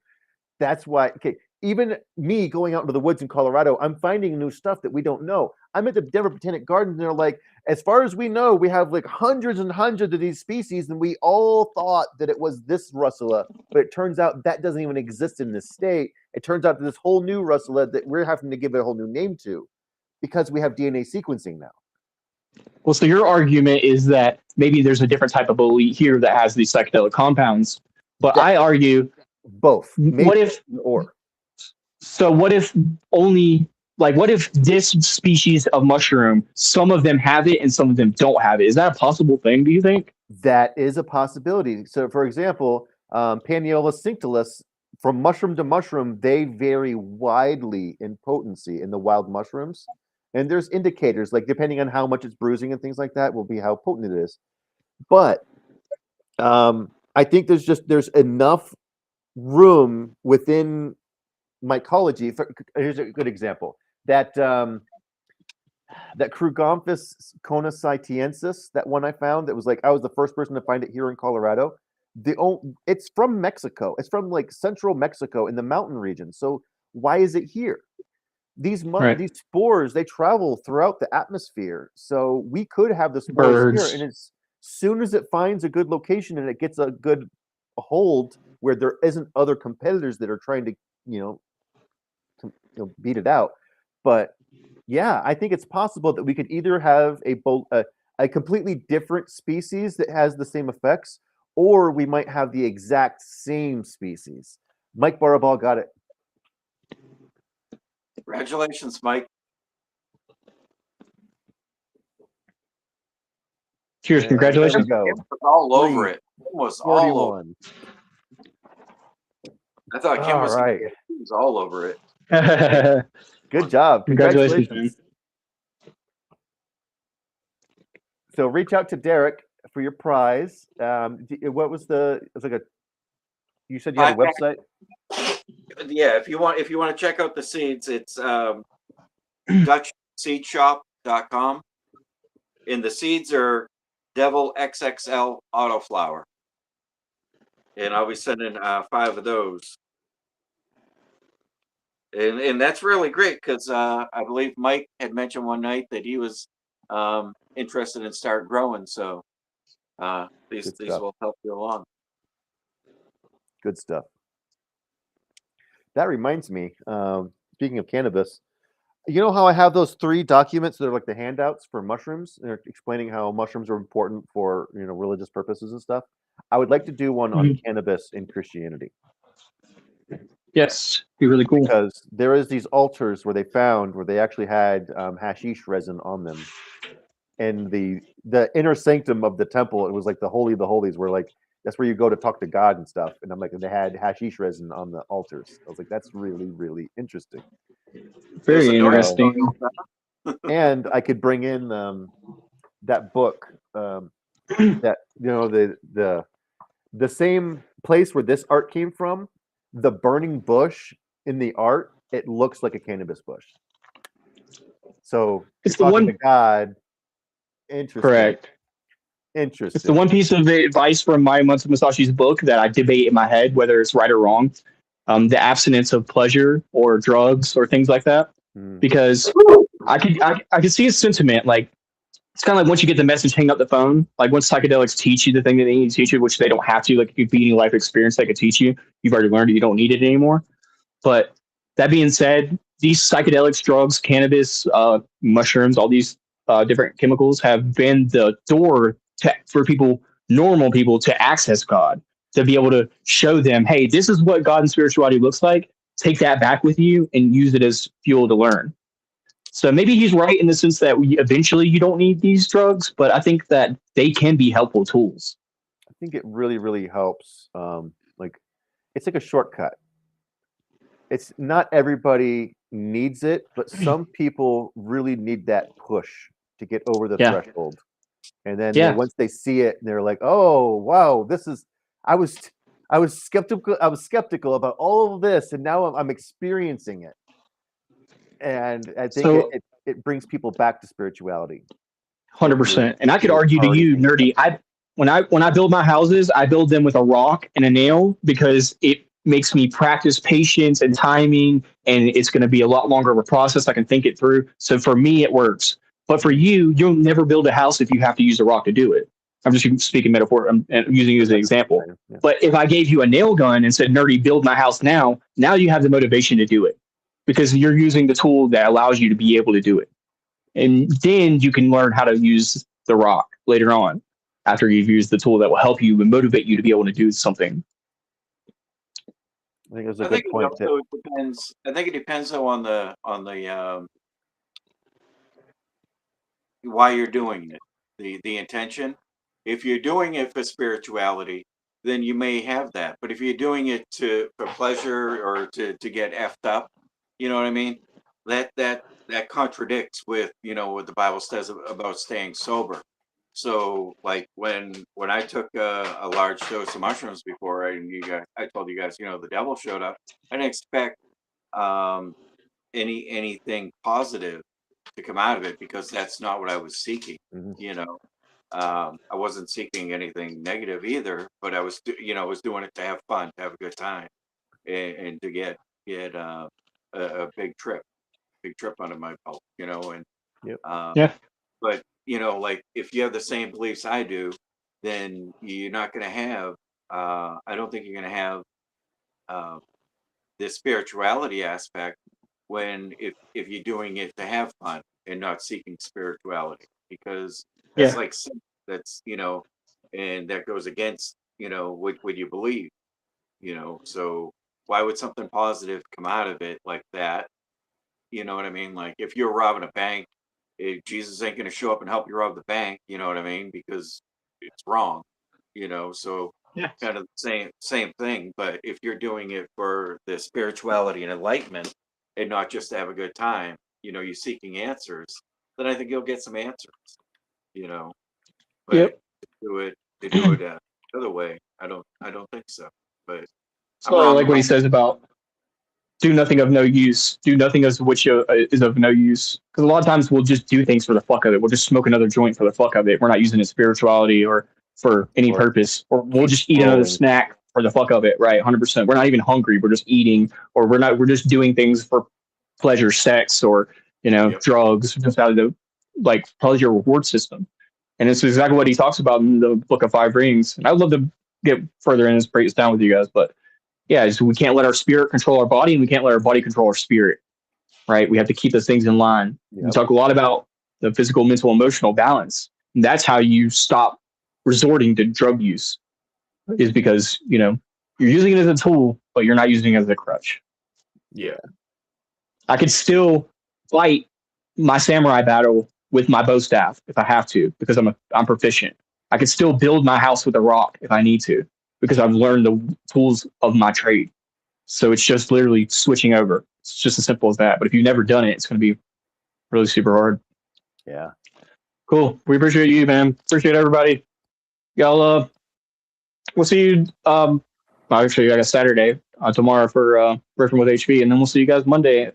That's why. Okay, even me going out into the woods in Colorado, I'm finding new stuff that we don't know. I'm at the Denver Botanic Gardens, and they're like, as far as we know, we have like hundreds and hundreds of these species, and we all thought that it was this Russula, but it turns out that doesn't even exist in this state. It turns out that this whole new Russula that we're having to give it a whole new name to, because we have DNA sequencing now. Well, so your argument is that maybe there's a different type of bolete here that has these psychedelic compounds, but I argue Both. what if or so what if only like what if this species of mushroom, some of them have it and some of them don't have it? Is that a possible thing, do you think? that is a possibility. So, for example, Paniola cinctillus, from mushroom to mushroom, they vary widely in potency in the wild mushrooms. And there's indicators, like depending on how much it's bruising and things like that, will be how potent it is. But I think there's enough room within mycology. Here's a good example. That Krugomphus conocytiensis, that one I found, that was like, I was the first person to find it here in Colorado. It's from Mexico. It's from like central Mexico in the mountain region. So why is it here? These these spores, they travel throughout the atmosphere. So we could have the spores here, and as soon as it finds a good location and it gets a good hold where there isn't other competitors that are trying to, beat it out. But yeah, I think it's possible that we could either have a completely different species that has the same effects, or we might have the exact same species. Mike Barabal got it. Congratulations, Mike. Cheers, congratulations. Go. It was all over it. It was all over. 41. I thought Kim was, right. he was all over it. Good job. Congratulations. So reach out to Derek for your prize. What was you said you had a website? Yeah, if you want to check out the seeds, it's DutchSeedShop.com. And the seeds are Devil XXL Autoflower. And I'll be sending 5 of those. And that's really great because I believe Mike had mentioned one night that he was interested in start growing. So these will help you along. Good stuff. That reminds me, speaking of cannabis, you know how I have those 3 documents that are like the handouts for mushrooms? They're explaining how mushrooms are important for religious purposes and stuff. I would like to do one on cannabis in Christianity. Yes, be really cool. Because there is these altars where they actually had hashish resin on them, and the inner sanctum of the temple, it was like the holy of the holies, where like that's where you go to talk to God and stuff. And I'm like, they had hashish resin on the altars. I was like, that's really, really interesting. Very interesting. And I could bring in that book that the same place where this art came from. The burning bush in the art, it looks like a cannabis bush. So it's the one to God. Interesting. Correct. Interesting. It's the one piece of advice from Maya Musashi's book that I debate in my head whether it's right or wrong. The abstinence of pleasure or drugs or things like that. Because I could see his sentiment. Like, it's kind of like once you get the message, hang up the phone. Like once psychedelics teach you the thing that they need to teach you, which they don't have to, like it could be any life experience they could teach you. You've already learned it. You don't need it anymore. But that being said, these psychedelics, drugs, cannabis, mushrooms, all these different chemicals have been the door for normal people to access God, to be able to show them, hey, this is what God and spirituality looks like. Take that back with you and use it as fuel to learn. So maybe he's right in the sense that eventually you don't need these drugs, but I think that they can be helpful tools. I think it really, really helps. It's like a shortcut. It's not everybody needs it, but some people really need that push to get over the threshold. And then once they see it, they're like, "Oh, wow, this is." I was skeptical. I was skeptical about all of this, and now I'm experiencing it. and I think So it brings people back to spirituality. 100%. And I could you're argue to already you, thinking nerdy. When I build my houses, I build them with a rock and a nail because it makes me practice patience and timing, and it's going to be a lot longer of a process. I can think it through. So for me, it works. But for you, you'll never build a house if you have to use a rock to do it. I'm just speaking metaphor. I'm using you as an example. Yeah. But if I gave you a nail gun and said, "Nerdy, build my house now," now you have the motivation to do it because you're using the tool that allows you to be able to do it. And then you can learn how to use the rock later on after you've used the tool that will help you and motivate you to be able to do something. I think that's a I good think it point. also depends. I think it depends though on the why you're doing it, the intention. If you're doing it for spirituality, then you may have that. But if you're doing it for pleasure or to get effed up, you know what I mean? That contradicts with what the Bible says about staying sober. So like when I took a large dose of mushrooms before, I told you guys, the devil showed up. I didn't expect um, anything positive to come out of it because that's not what I was seeking. Mhm. I wasn't seeking anything negative either, but I was doing it to have fun, to have a good time, and to get a big trip under my belt, and Yep. Yeah. but like if you have the same beliefs I do, then you're not going to have. I don't think you're going to have uh, the spirituality aspect when if you're doing it to have fun and not seeking spirituality, because that's Yeah. like that's and that goes against what you believe, so why would something positive come out of it like that? You know what I mean? Like if you're robbing a bank, Jesus ain't going to show up and help you rob the bank. You know what I mean? Because it's wrong. So Yeah. kind of the same thing. But if you're doing it for the spirituality and enlightenment, and not just to have a good time, you're seeking answers. Then I think you'll get some answers. But Yep. to do it the other way, I don't think so. But I'm So I wrong like what he about says about do nothing of no use. Do nothing as which is of no use. Because a lot of times we'll just do things for the fuck of it. We'll just smoke another joint for the fuck of it. We're not using it spirituality or for any Or purpose. Or we'll keep just eat another scrolling. snack for the fuck of it. Right, 100%. We're not even hungry. We're just eating, or we're not. We're just doing things for pleasure, sex, or Yep. drugs, just out of the pleasure reward system. And it's exactly what he talks about in the Book of Five Rings. And I'd love to get further in this, break this down with you guys, but yeah, so we can't let our spirit control our body, and we can't let our body control our spirit. Right? We have to keep those things in line. We Yep. talk a lot about the physical, mental, emotional balance. And that's how you stop resorting to drug use. Is because you're using it as a tool, but you're not using it as a crutch. Yeah. I could still fight my samurai battle with my bow staff if I have to, because I'm proficient. I could still build my house with a rock if I need to, because I've learned the tools of my trade. So it's just literally switching over. It's just as simple as that. But if you've never done it, it's going to be really super hard. Yeah. Cool. We appreciate you, man. Appreciate everybody. Y'all, we'll see you. Actually, I got Saturday tomorrow for Riffing with HV, and then we'll see you guys Monday.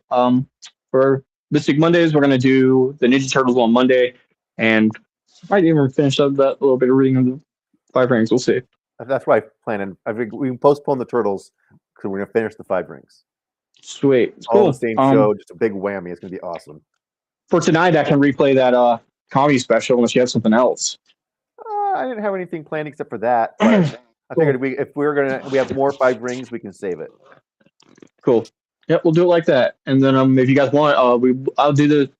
For Mystic Mondays, we're gonna do the Ninja Turtles on Monday, and might even finish up that little bit of reading of the Five Rings. We'll see. That's why I plan. I think we can postpone the turtles because we're gonna finish the Five Rings. Sweet. It's All cool. the same show, just a big whammy. It's gonna be awesome. For tonight, I can replay that comedy special unless you have something else. I didn't have anything planned except for that, but I figured if we have more Five Rings, we can save it. Cool. Yep, we'll do it like that. And then if you guys want, I'll do the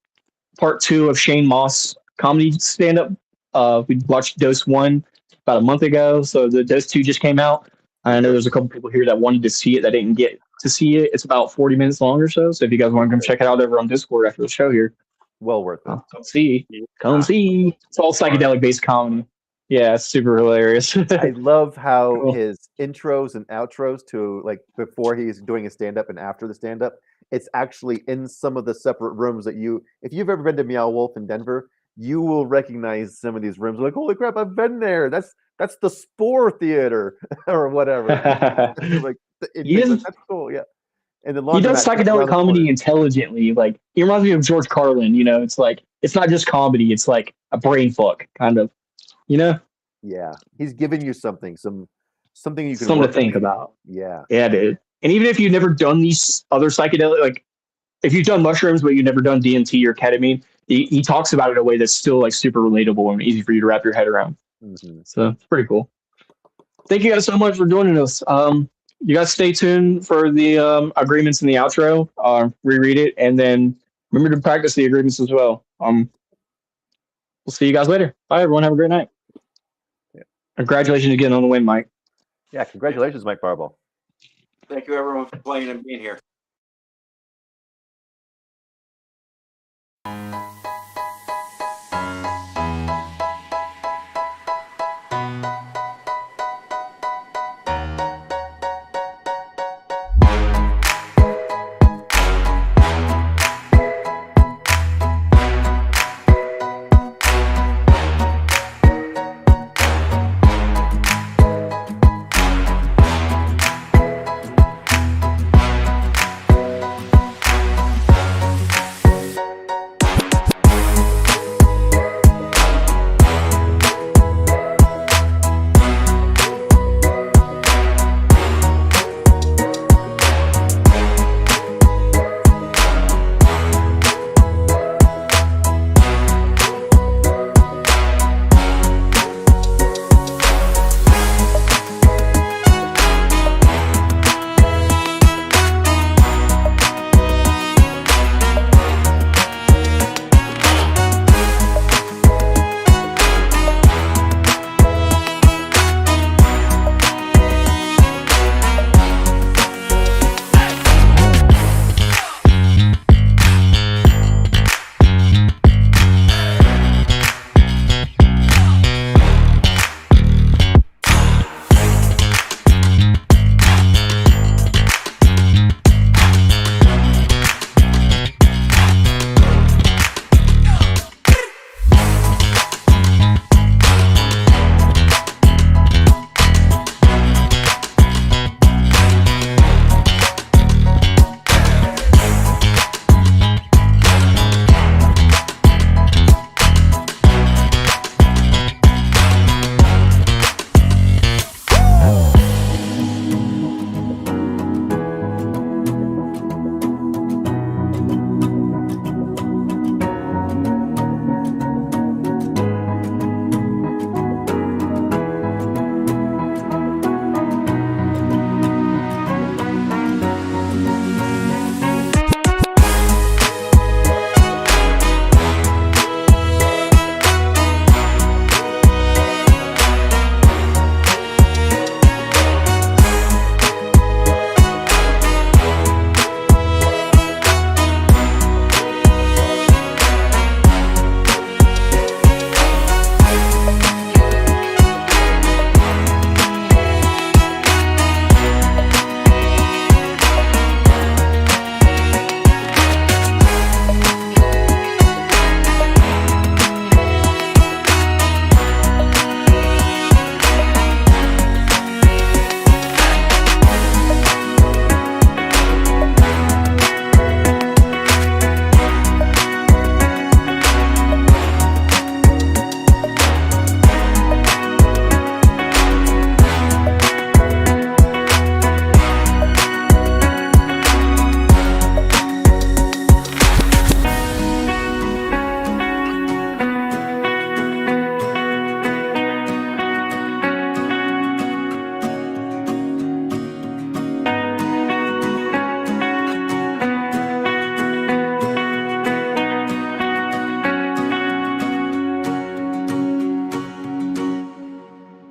part 2 of Shane Moss comedy stand up. We watched Dose 1 about a month ago, so the Dose 2 just came out. I know there's a couple people here that wanted to see it that didn't get to see it. It's about 40 minutes long or so. So if you guys want to come check it out over on Discord after the show here, well worth it. Come see. It's all psychedelic based comedy. Yeah, it's super hilarious. I love how Cool. his intros and outros to before he's doing a stand up and after the stand up, it's actually in some of the separate rooms that if you've ever been to Meow Wolf in Denver, you will recognize some of these rooms. Like, holy crap, I've been there. That's the Spore Theater or whatever. That's cool. Yeah. And the He does laundromat just psychedelic around the comedy corner. intelligently. Like he reminds me of George Carlin. You know, it's like it's not just comedy; it's like a brain fuck kind of. You know, Yeah, he's giving you something you can something to work think with. about. Yeah. Yeah, dude. And even if you've never done these other psychedelic, like if you've done mushrooms but you've never done DMT or ketamine, he talks about it in a way that's still like super relatable and easy for you to wrap your head around. Hmm. So it's pretty cool. Thank you guys so much for joining us. You guys stay tuned for the agreements in the outro. Reread it and then remember to practice the agreements as well. We'll see you guys later. Bye, everyone. Have a great night. Yeah. Congratulations again on the win, Mike. Yeah, congratulations, Mike Barbell. Thank you everyone for playing and being here.